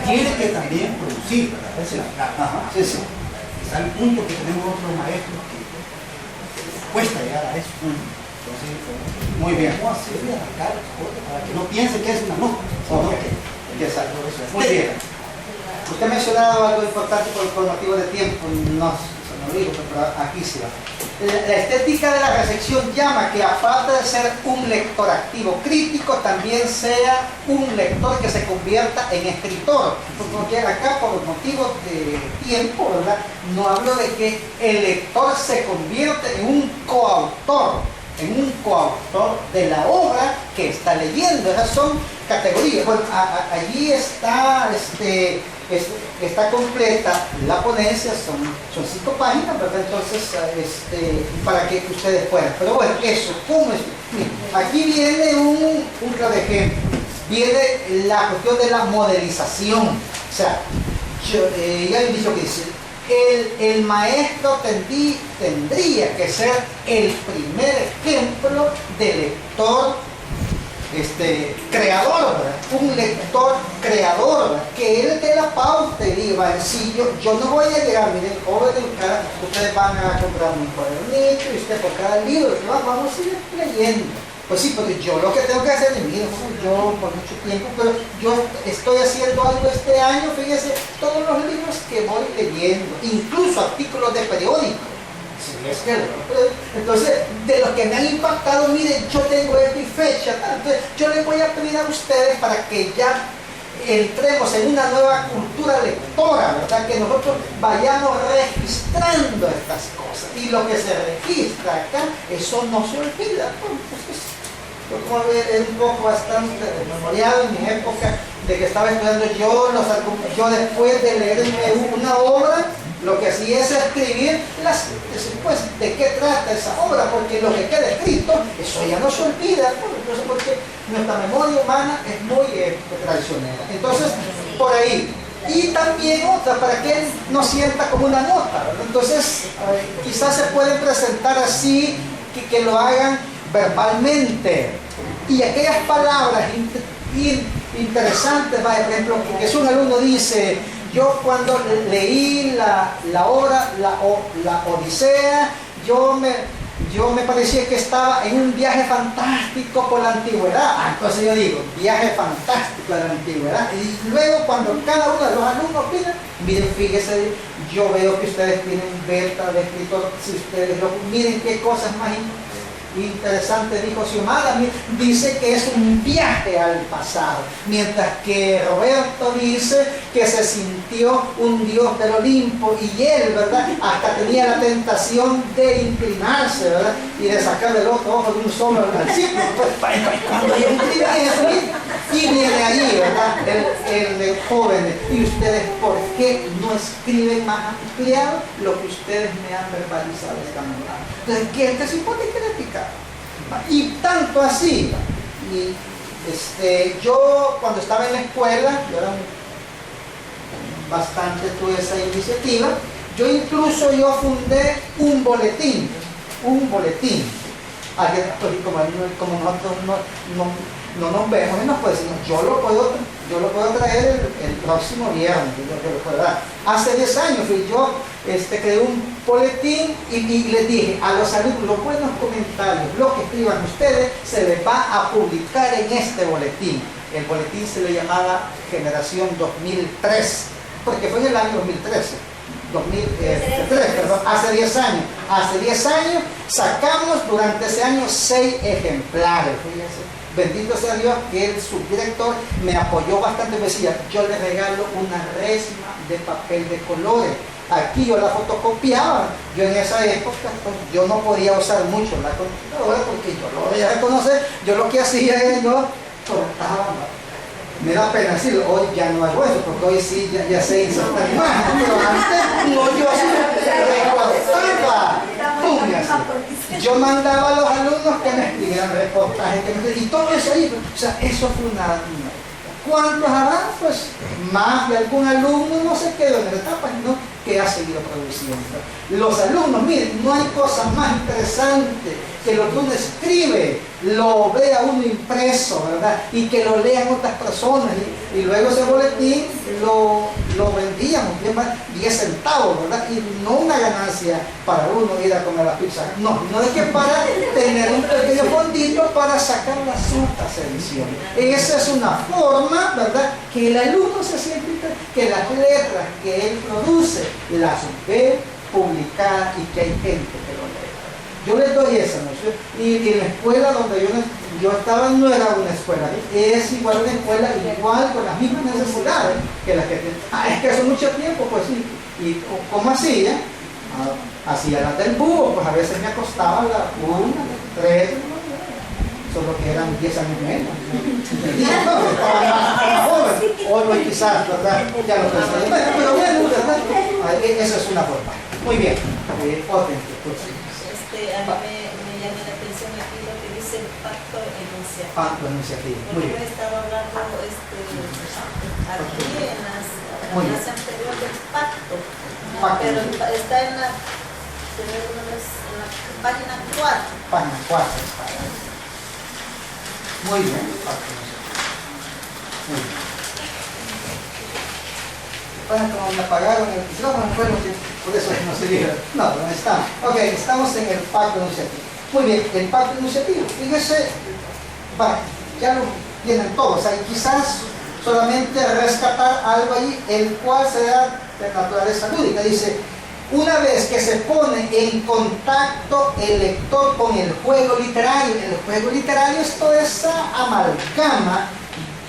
tiene que también producir, ¿verdad? Esa es la clave. Sí, sí. Está el punto que tenemos otros maestros que cuesta llegar a eso. Entonces, muy bien. ¿cómo hacerle arrancar para que no piense que es una nota? Muy bien. Usted ha mencionado algo importante por motivo de tiempo, no se lo digo, pero aquí sí va. La estética de la recepción llama que aparte de ser un lector activo crítico, también sea un lector que se convierta en escritor. Porque acá, por motivos de tiempo, ¿verdad? No hablo de que el lector se convierte en un coautor de la obra que está leyendo. Esas son categorías. Bueno, allí está está completa la ponencia, son 5 páginas, ¿verdad? Entonces, para que ustedes puedan. Pero bueno, eso, ¿cómo es? Miren, aquí viene un claro ejemplo. Viene la cuestión de la modelización. O sea, ya he dicho que dice, el maestro tendría que ser el primer ejemplo de lector creador, ¿verdad? Un lector creador, ¿verdad? Que él dé la pauta y diga, si yo no voy a llegar, miren, jóvenes, ustedes van a comprar un cuadernito y usted por cada libro que vamos a ir leyendo. Pues sí, porque yo lo que tengo que hacer, mire, yo por mucho tiempo, pero yo estoy haciendo algo este año, fíjese, todos los libros que voy leyendo, incluso artículos de periódico. Sí, es que, entonces, de los que me han impactado, miren, yo tengo esta fecha, entonces yo les voy a pedir a ustedes para que ya entremos en una nueva cultura lectora, ¿verdad? Que nosotros vayamos registrando estas cosas. Y lo que se registra acá, eso no se olvida. Yo como era un poco bastante memoriado en mi época de que estaba estudiando yo después de leerme una obra, lo que hacía es escribir pues, de qué trata esa obra, porque lo que queda escrito, eso ya no se olvida, porque nuestra memoria humana es muy traicionera. Entonces, por ahí. Y también otra, para que él no sienta como una nota, ¿verdad? Entonces, quizás se pueden presentar así, que lo hagan verbalmente. Y aquellas palabras interesantes, por ejemplo, que es un alumno dice, yo cuando leí la obra, la Odisea, yo me parecía que estaba en un viaje fantástico por la antigüedad. Entonces yo digo, viaje fantástico de la antigüedad. Y luego cuando cada uno de los alumnos miren, fíjese, yo veo que ustedes tienen beta de escritor, si ustedes miren qué cosas más interesante dijo Xiomara, dice que es un viaje al pasado, mientras que Roberto dice que se sintió un dios del Olimpo y él, ¿verdad? Hasta tenía la tentación de inclinarse, ¿verdad? Y de sacarle el otro ojo de un solo al ciclo. Cuando yo escribí eso, y viene ahí, ¿verdad? El joven. Y ustedes, ¿por qué no escriben más ampliado lo que ustedes me han verbalizado esta mañana? Entonces, ¿qué se puede criticar? Y tanto así, yo cuando estaba en la escuela, yo era bastante, tuve esa iniciativa, yo fundé un boletín, como nosotros no nos vemos y nos puede decir, yo lo puedo traer el próximo viernes, yo lo puedo dar. Hace 10 años yo creé un boletín y les dije a los alumnos, los buenos comentarios, lo que escriban ustedes, se les va a publicar en este boletín. El boletín se le llamaba Generación 2003, porque fue en el año 2003, perdón, hace 10 años. Hace 10 años sacamos durante ese año 6 ejemplares. Fíjense. Bendito sea Dios que el subdirector me apoyó bastante, me decía, yo le regalo una resma de papel de colores. Aquí yo la fotocopiaba. Yo en esa época yo no podía usar mucho la computadora porque yo lo voy a reconocer. Yo lo que hacía es yo cortaba. Me da pena decirlo, hoy ya no hago eso, porque hoy sí ya sé insertar imagen, pero antes no, yo así recortaba. Yo mandaba a los alumnos que me escribieran reportajes, y todo eso ahí, o sea, eso fue una ¿cuántos habrán? Pues más de algún alumno no se quedó en la etapa, sino que ha seguido produciendo. Los alumnos, miren, no hay cosa más interesante que lo que uno escribe, lo vea uno impreso, ¿verdad? Y que lo lean otras personas. Y luego ese boletín lo vendíamos, 10 centavos, ¿verdad? Y no una ganancia para uno ir a comer la pizza. No es que para tener un pequeño fondito para sacar las otras ediciones. Esa es una forma, ¿verdad? Que el alumno se siente que las letras que él produce las ve publicadas y que hay gente que lo lee. Yo les doy esa noción. Y en la escuela donde yo estaba no era una escuela, es igual una escuela igual con las mismas necesidades que las que tienen. Es que hace mucho tiempo, pues sí. ¿Y cómo hacía? Hacía las del búho, pues a veces me acostaba a las 1, 3, solo que eran 10 años menos. Estaba más joven. Hoy quizás, ¿verdad? Ya lo pensé. Pero bueno, ¿verdad? Esa es una forma. Muy bien. Otra instrucción. A mí me llama la atención aquí lo que dice el pacto enunciativo. Pacto enunciativo. Muy bien. Porque he estado hablando aquí en las clases anteriores del pacto. Pero está en la página 4. Página 4 está. Muy bien, pacto enunciativo. Muy bien. Bueno, como me apagaron el micrófono, bueno, por eso no se vieron. No, no estamos. Ok, estamos en el pacto enunciativo. Muy bien, el pacto enunciativo. Fíjese, ya lo tienen todos. Hay quizás solamente rescatar algo ahí, el cual será de naturaleza lúdica. Dice, una vez que se pone en contacto el lector con el juego literario, el juego literario es toda esa amalgama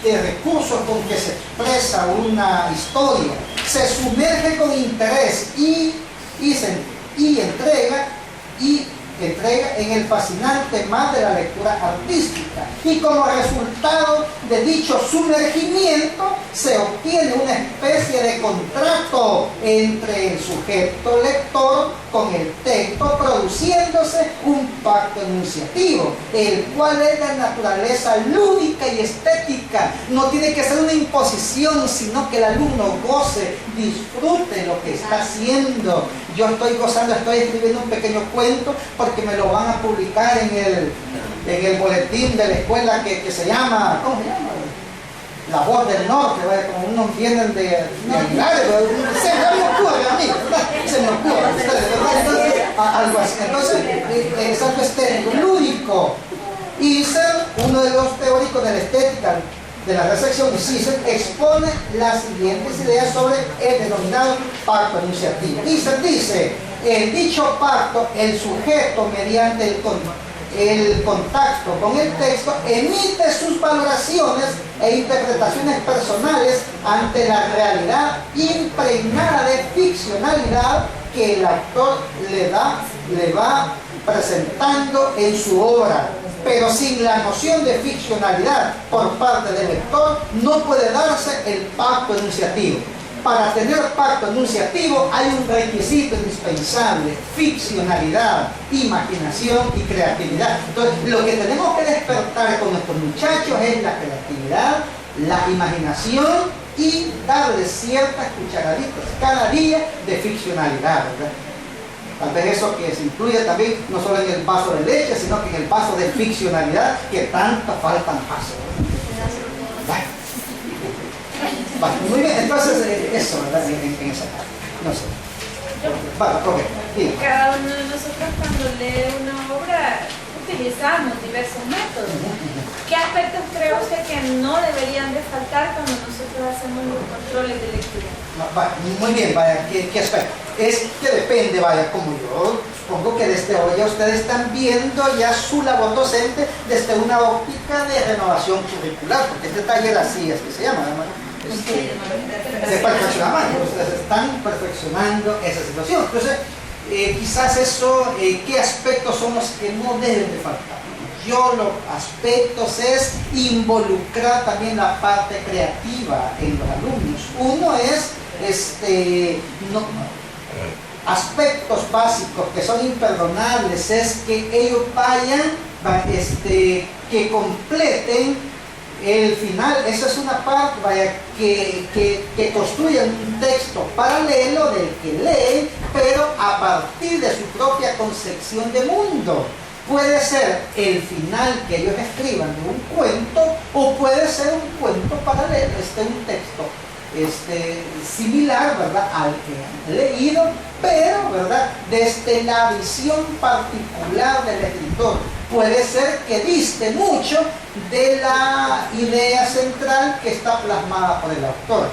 de recursos con que se expresa una historia, se sumerge con interés y entrega en el fascinante mar de la lectura artística, y como resultado de dicho sumergimiento se obtiene una especie de contrato entre el sujeto lector con el texto, produciéndose un pacto enunciativo, el cual es de naturaleza lúdica y estética. No tiene que ser una imposición, sino que el alumno goce, disfrute lo que está haciendo. Yo estoy gozando, estoy escribiendo un pequeño cuento porque me lo van a publicar en el boletín de la escuela que se llama, ¿cómo se llama? La Voz del Norte, ¿verdad? Como unos vienen de Aguilar, se me ocurre a mí, ¿verdad? Se me ocurre, ¿verdad? Entonces, algo así. Entonces, es algo estético, lúdico. Y ser uno de los teóricos de la estética de la recepción, Sisson, expone las siguientes ideas sobre el denominado pacto enunciativo. Dice, en dicho pacto, el sujeto, mediante el contacto con el texto, emite sus valoraciones e interpretaciones personales ante la realidad impregnada de ficcionalidad que el autor le va presentando en su obra. Pero sin la noción de ficcionalidad por parte del lector no puede darse el pacto enunciativo. Para tener pacto enunciativo hay un requisito indispensable: ficcionalidad, imaginación y creatividad. Entonces, lo que tenemos que despertar con nuestros muchachos es la creatividad, la imaginación y darles ciertas cucharaditas cada día de ficcionalidad, ¿verdad? Tal vez eso que se incluye también no solo en el vaso de leche, sino que en el vaso de ficcionalidad que tanto falta nos hace. Vale, muy bien, entonces eso, ¿verdad? En esa parte. No sé. Vale, ok. Bien. Cada uno de nosotros cuando lee una obra utilizamos diversos métodos. ¿Qué aspectos cree usted que no deberían de faltar cuando nosotros hacemos los controles de lectura? Vale, muy bien, vaya, ¿qué aspecto? Es que depende, vaya, como yo supongo que desde hoy ya ustedes están viendo ya su labor docente desde una óptica de renovación curricular, porque este taller así es que se llama, además. De perfeccionamiento, ustedes están perfeccionando esa situación. Entonces, quizás eso, ¿qué aspectos son los que no deben de faltar? Yo los aspectos es involucrar también la parte creativa en los alumnos. Uno es aspectos básicos que son imperdonables, es que ellos que completen el final. Esa es una parte, vaya, que construyan un texto paralelo del que leen, pero a partir de su propia concepción de mundo. Puede ser el final que ellos escriban de un cuento, o puede ser un cuento paralelo, un texto similar, ¿verdad?, al que han leído, pero, ¿verdad?, desde la visión particular del escritor. Puede ser que diste mucho de la idea central que está plasmada por el autor.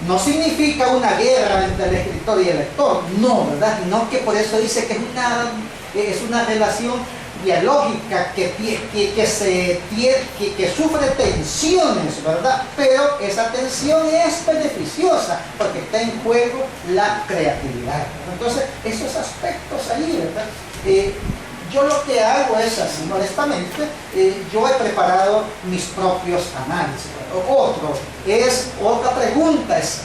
No significa una guerra entre el escritor y el lector, no, ¿verdad?, sino que por eso dice que es una relación dialógica que sufre tensiones, ¿verdad? Pero esa tensión es beneficiosa porque está en juego la creatividad. Entonces, esos aspectos ahí, ¿verdad? Yo lo que hago es así, honestamente, yo he preparado mis propios análisis. Otra pregunta es,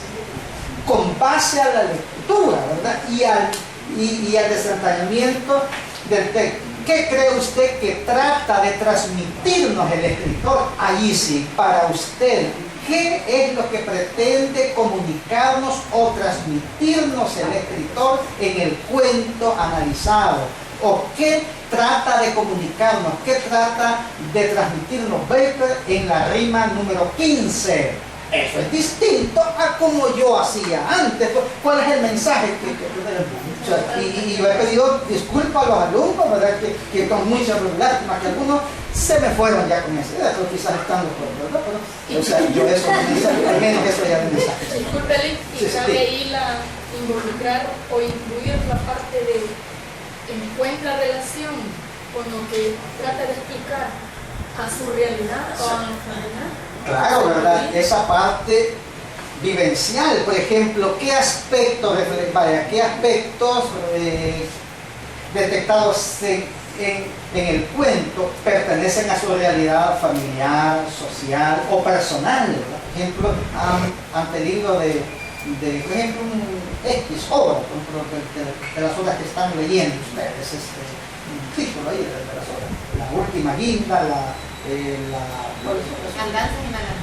con base a la lectura, ¿verdad?, y al desentrañamiento del texto, ¿qué cree usted que trata de transmitirnos el escritor? Allí sí, para usted, ¿qué es lo que pretende comunicarnos o transmitirnos el escritor en el cuento analizado? ¿O qué trata de comunicarnos, qué trata de transmitirnos Baker en la rima número 15. Eso es distinto a como yo hacía antes. ¿Cuál es el mensaje y yo he pedido disculpas a los alumnos, ¿verdad? Que con mucha lástima que algunos se me fueron ya con esa idea, pero quizás están los otros, ¿verdad? Pero, o sea, yo eso, al menos eso ya es mensaje. Disculpe, y cabe ahí involucrar o incluir la parte de encuentra relación con lo que trata de explicar a su realidad o a nuestra realidad. Claro, ¿verdad? Esa parte vivencial, por ejemplo, ¿qué aspectos detectados en el cuento pertenecen a su realidad familiar, social o personal? ¿Verdad? Por ejemplo, han tenido por ejemplo, un X obra, de las obras que están leyendo ustedes, un título ahí de las obras, La Última Guinda,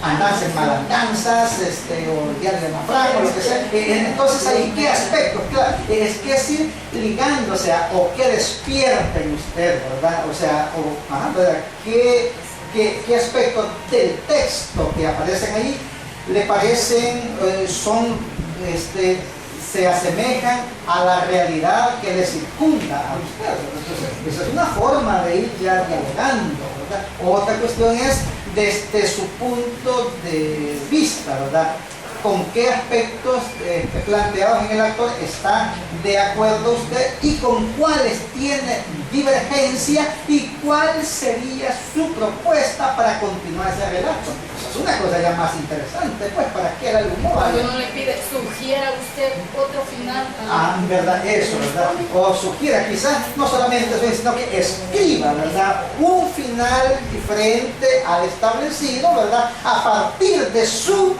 Andanzas y Malandanzas, o el Diario de Mafranco, lo que sea. Entonces ahí, ¿qué aspectos? Claro, es que es ir ligándose o que despierten usted, ¿verdad? O sea, ¿verdad? ¿Qué aspectos del texto que aparecen ahí le parecen, se asemejan a la realidad que le circunda a usted? Entonces, esa es una forma de ir ya dialogando, ¿verdad? Otra cuestión es desde su punto de vista, ¿verdad? ¿Con qué aspectos planteados en el actor está de acuerdo usted y con cuáles tiene divergencia y cuál sería su propuesta para continuar ese relato? Eso es una cosa ya más interesante, pues, para que el alumno vaya. Cuando uno le pide, sugiera usted otro final. ¿Verdad? Eso, ¿verdad? O sugiera, quizás, no solamente eso, sino que escriba, ¿verdad? Un final diferente al establecido, ¿verdad? A partir de su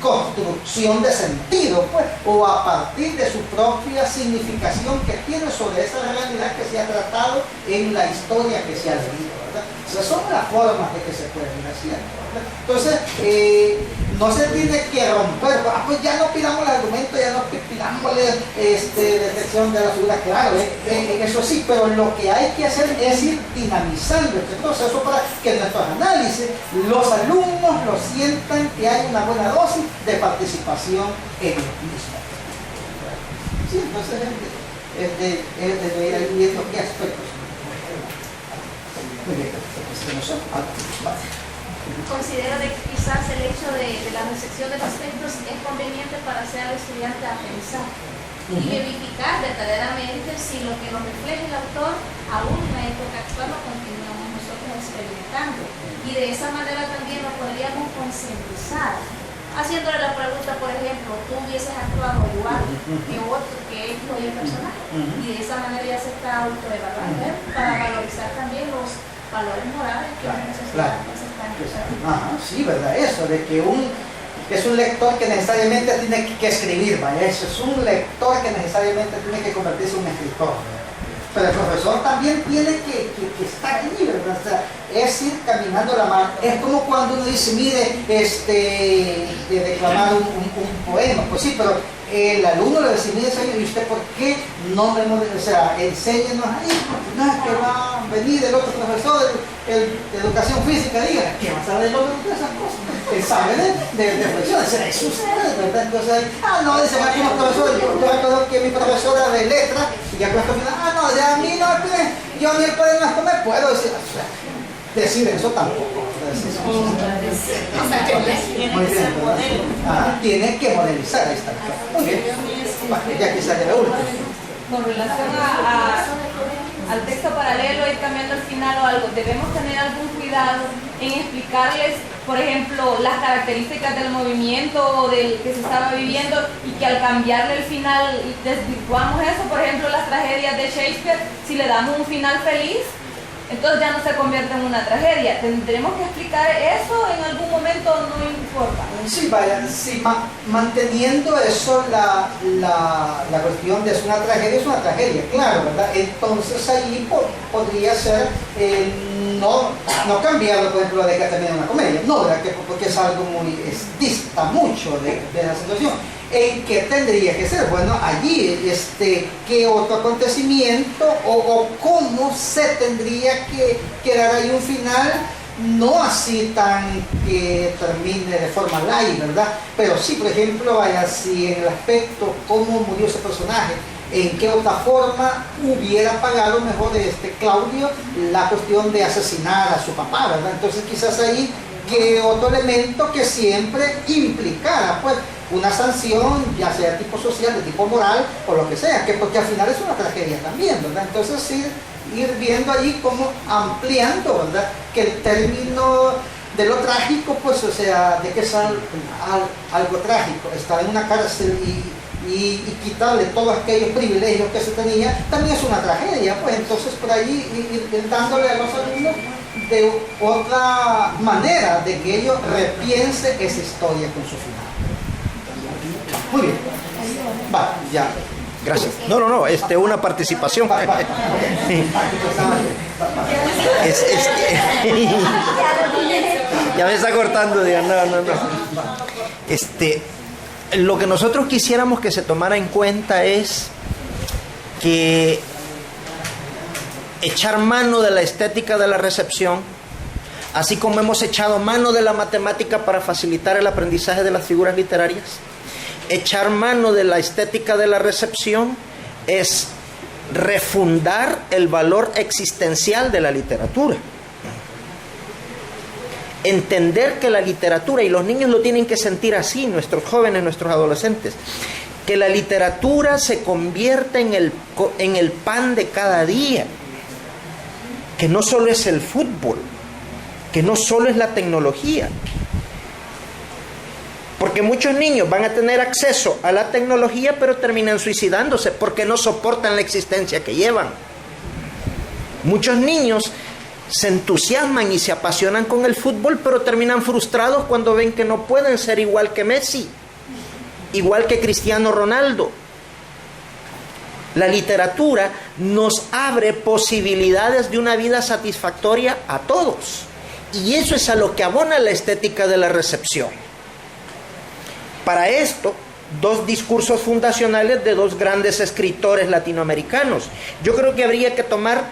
construcción de sentido, pues, o a partir de su propia significación que tiene sobre esa realidad que se ha tratado en la historia que se ha leído, ¿verdad? O sea, son las formas de que se pueden ir haciendo, ¿verdad? Entonces, no se tiene que romper, pues ya no pidamos el argumento, ya no pidámosle detección de la figura, claro, eso sí, pero lo que hay que hacer es ir dinamizando este proceso para que en nuestros análisis los alumnos lo sientan que hay una buena dosis de participación en el mismo. Sí, entonces es de ir viendo qué aspectos. Muy bien, Considero que quizás el hecho de la recepción de los textos es conveniente para hacer al estudiante a pensar y verificar verdaderamente si lo que nos refleja el autor aún en la época actual lo continuamos nosotros experimentando, y de esa manera también nos podríamos concientizar haciéndole la pregunta, por ejemplo, tú hubieses actuado igual que otro que es el personaje, y de esa manera ya se está autoevaluando para valorizar también los valores morales que la sociedad están usando. Sí, ¿verdad? Eso de que es un lector que necesariamente tiene que escribir, ¿vale? Eso es un lector que necesariamente tiene que convertirse en un escritor, ¿verdad? Pero el profesor también tiene que estar allí, ¿verdad? O sea, es ir caminando la mano. Es como cuando uno dice, mire, de declamar un poema, pues sí, pero el alumno le dice, mire, señor, ¿y usted por qué no me enséñenos ahí? No, es que va a venir el otro profesor de educación física, diga, ¿qué va a saber el otro de esas cosas? Él sabe de reflexiones, es usted, ¿verdad? Entonces, no, dice, aquí los profesores, yo recuerdo que mi profesora de letras, y ya cuando final, no, ya a mí no, yo ni el padre no me puedo decir eso tampoco. Tiene que modelizar esta. Muy bien. Ya quizá ya último. Con relación al texto paralelo, ir cambiando el final o algo, debemos tener algún cuidado en explicarles, por ejemplo, las características del movimiento o del que se estaba viviendo, y que al cambiarle el final desvirtuamos eso. Por ejemplo, las tragedias de Shakespeare, si le damos un final feliz, entonces ya no se convierte en una tragedia. ¿Tendremos que explicar eso en algún momento? No importa. Sí, vaya, sí, manteniendo eso, la cuestión de es una tragedia, claro, ¿verdad? Entonces ahí podría ser no cambiarlo, por ejemplo, de que termine una comedia, no, ¿verdad? Porque es algo dista mucho de la situación. ¿En qué tendría que ser? Bueno, allí, ¿qué otro acontecimiento o cómo se tendría que dar ahí un final? No así tan que termine de forma light, ¿verdad? Pero sí, por ejemplo, vaya, si en el aspecto cómo murió ese personaje, en qué otra forma hubiera pagado mejor Claudio la cuestión de asesinar a su papá, ¿verdad? Entonces quizás ahí que otro elemento que siempre implicara pues una sanción, ya sea de tipo social, de tipo moral o lo que sea, porque al final es una tragedia también, ¿verdad? Entonces sí, ir viendo allí como ampliando, ¿verdad? Que el término de lo trágico, pues, o sea, de que es algo trágico, estar en una cárcel y quitarle todos aquellos privilegios que se tenía, también es una tragedia, pues entonces por ahí ir dándole a los alumnos de otra manera de que ellos repiense esa historia con su final. Muy bien. Va, ya. Gracias. No, una participación. Ya me está cortando, digo, no. Lo que nosotros quisiéramos que se tomara en cuenta es que echar mano de la estética de la recepción, así como hemos echado mano de la matemática para facilitar el aprendizaje de las figuras literarias, echar mano de la estética de la recepción es refundar el valor existencial de la literatura. Entender que la literatura, y los niños lo tienen que sentir así, nuestros jóvenes, nuestros adolescentes, que la literatura se convierte en el pan de cada día, que no solo es el fútbol, que no solo es la tecnología. Porque muchos niños van a tener acceso a la tecnología, pero terminan suicidándose porque no soportan la existencia que llevan. Muchos niños se entusiasman y se apasionan con el fútbol, pero terminan frustrados cuando ven que no pueden ser igual que Messi, igual que Cristiano Ronaldo. La literatura nos abre posibilidades de una vida satisfactoria a todos. Y eso es a lo que abona la estética de la recepción. Para esto, 2 discursos fundacionales de 2 grandes escritores latinoamericanos. Yo creo que habría que tomar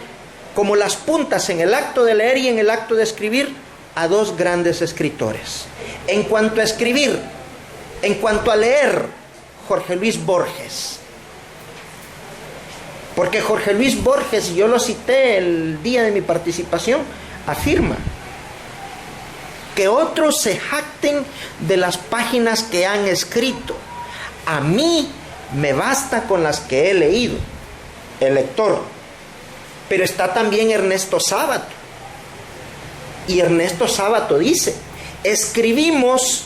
como las puntas en el acto de leer y en el acto de escribir a 2 grandes escritores. En cuanto a escribir, en cuanto a leer, Jorge Luis Borges. Porque Jorge Luis Borges, yo lo cité el día de mi participación, afirma que otros se jacten de las páginas que han escrito. A mí me basta con las que he leído, el lector. Pero está también Ernesto Sábato. Y Ernesto Sábato dice, escribimos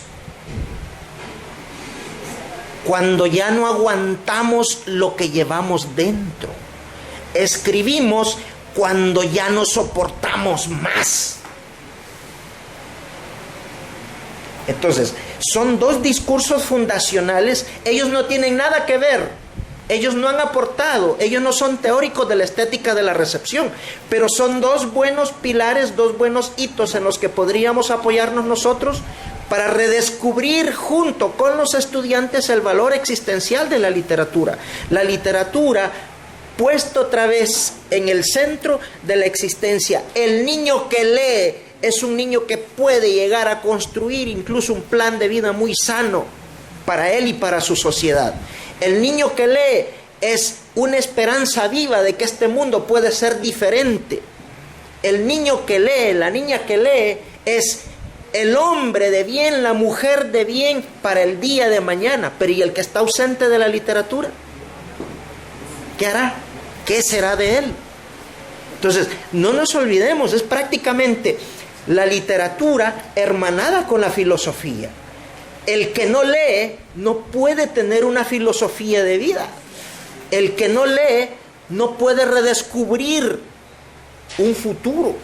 cuando ya no aguantamos lo que llevamos dentro. Escribimos cuando ya no soportamos más. Entonces, son 2 discursos fundacionales, ellos no tienen nada que ver, ellos no han aportado, ellos no son teóricos de la estética de la recepción, pero son 2 buenos pilares, 2 buenos hitos en los que podríamos apoyarnos nosotros para redescubrir junto con los estudiantes el valor existencial de la literatura. La literatura puesto otra vez en el centro de la existencia. El niño que lee es un niño que puede llegar a construir incluso un plan de vida muy sano para él y para su sociedad. El niño que lee es una esperanza viva de que este mundo puede ser diferente. El niño que lee, la niña que lee, es el hombre de bien, la mujer de bien para el día de mañana. Pero ¿y el que está ausente de la literatura? ¿Qué hará? ¿Qué será de él? Entonces, no nos olvidemos, es prácticamente la literatura hermanada con la filosofía. El que no lee no puede tener una filosofía de vida. El que no lee no puede redescubrir un futuro.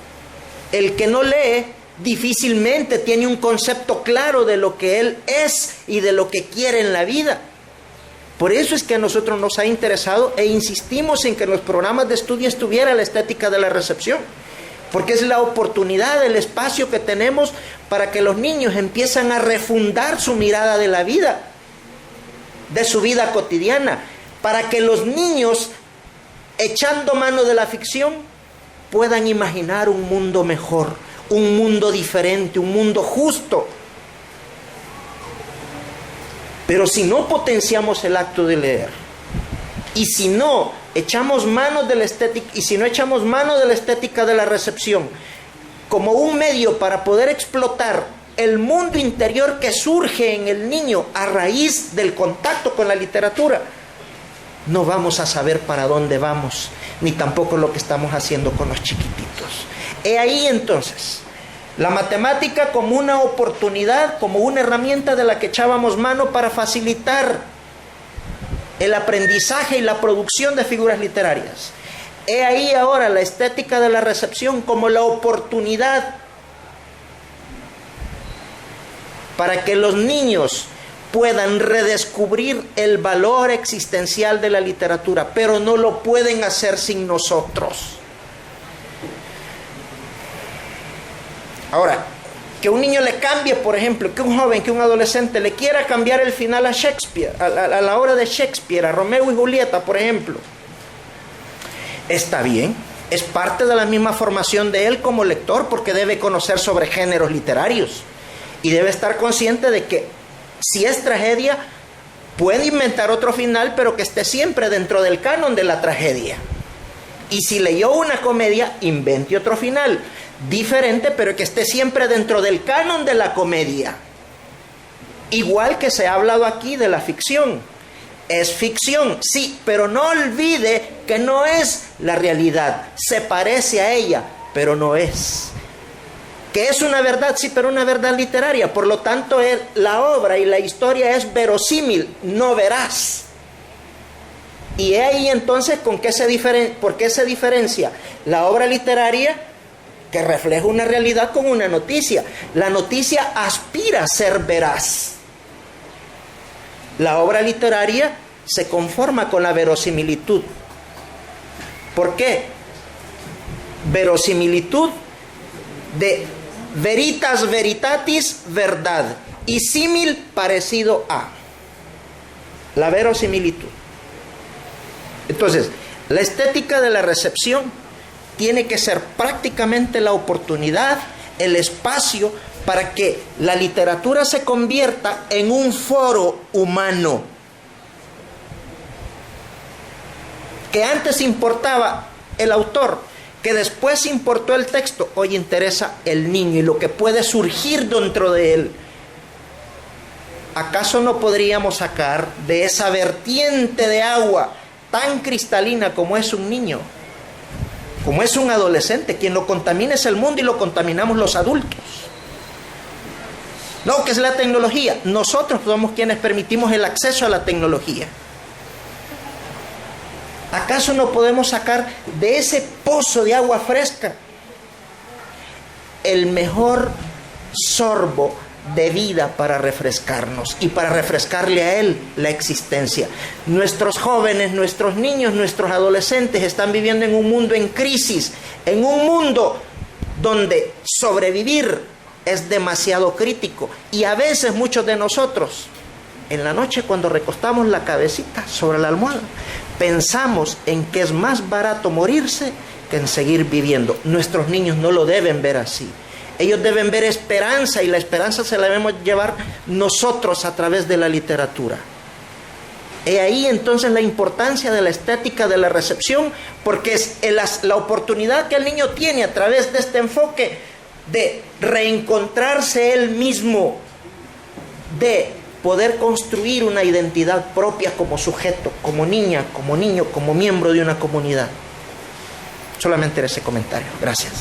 El que no lee difícilmente tiene un concepto claro de lo que él es y de lo que quiere en la vida. Por eso es que a nosotros nos ha interesado e insistimos en que en los programas de estudio estuviera la estética de la recepción, porque es la oportunidad, el espacio que tenemos para que los niños empiezan a refundar su mirada de la vida. de su vida cotidiana, para que los niños, echando mano de la ficción, puedan imaginar un mundo mejor, un mundo diferente, un mundo justo. Pero si no potenciamos el acto de leer, y si no echamos mano de la estética, y si no echamos mano de la estética de la recepción como un medio para poder explotar el mundo interior que surge en el niño a raíz del contacto con la literatura, no vamos a saber para dónde vamos, ni tampoco lo que estamos haciendo con los chiquititos. He ahí entonces la matemática como una oportunidad, como una herramienta de la que echábamos mano para facilitar el aprendizaje y la producción de figuras literarias. He ahí ahora la estética de la recepción como la oportunidad para que los niños puedan redescubrir el valor existencial de la literatura, pero no lo pueden hacer sin nosotros. Ahora, que un niño le cambie, por ejemplo, que un joven, que un adolescente le quiera cambiar el final a Shakespeare, a la obra de Shakespeare, a Romeo y Julieta, por ejemplo, está bien, es parte de la misma formación de él como lector, porque debe conocer sobre géneros literarios y debe estar consciente de que si es tragedia, puede inventar otro final, pero que esté siempre dentro del canon de la tragedia. Y si leyó una comedia, invente otro final diferente, pero que esté siempre dentro del canon de la comedia. Igual que se ha hablado aquí de la ficción. Es ficción, sí, pero no olvide que no es la realidad. Se parece a ella, pero no es. Que es una verdad, sí, pero una verdad literaria. Por lo tanto, la obra y la historia es verosímil, no veraz. Y ahí entonces, ¿por qué se diferencia la obra literaria, que refleja una realidad, con una noticia? La noticia aspira a ser veraz. La obra literaria se conforma con la verosimilitud. ¿Por qué? Verosimilitud de veritas veritatis, verdad, y símil, parecido a. La verosimilitud. Entonces, la estética de la recepción tiene que ser prácticamente la oportunidad, el espacio para que la literatura se convierta en un foro humano. Que antes importaba el autor, que después importó el texto, hoy interesa el niño y lo que puede surgir dentro de él. ¿Acaso no podríamos sacar de esa vertiente de agua tan cristalina como es un niño, como es un adolescente? Quien lo contamina es el mundo y lo contaminamos los adultos. No, que es la tecnología. Nosotros somos quienes permitimos el acceso a la tecnología. ¿Acaso no podemos sacar de ese pozo de agua fresca el mejor sorbo de vida para refrescarnos y para refrescarle a él la existencia? Nuestros jóvenes, nuestros niños, nuestros adolescentes están viviendo en un mundo en crisis, en un mundo donde sobrevivir es demasiado crítico, y a veces muchos de nosotros en la noche, cuando recostamos la cabecita sobre la almohada, pensamos en que es más barato morirse que en seguir viviendo. Nuestros niños no lo deben ver así. Ellos deben ver esperanza, y la esperanza se la debemos llevar nosotros a través de la literatura. He ahí entonces la importancia de la estética de la recepción, porque es la oportunidad que el niño tiene a través de este enfoque de reencontrarse él mismo, de poder construir una identidad propia como sujeto, como niña, como niño, como miembro de una comunidad. Solamente ese comentario. Gracias.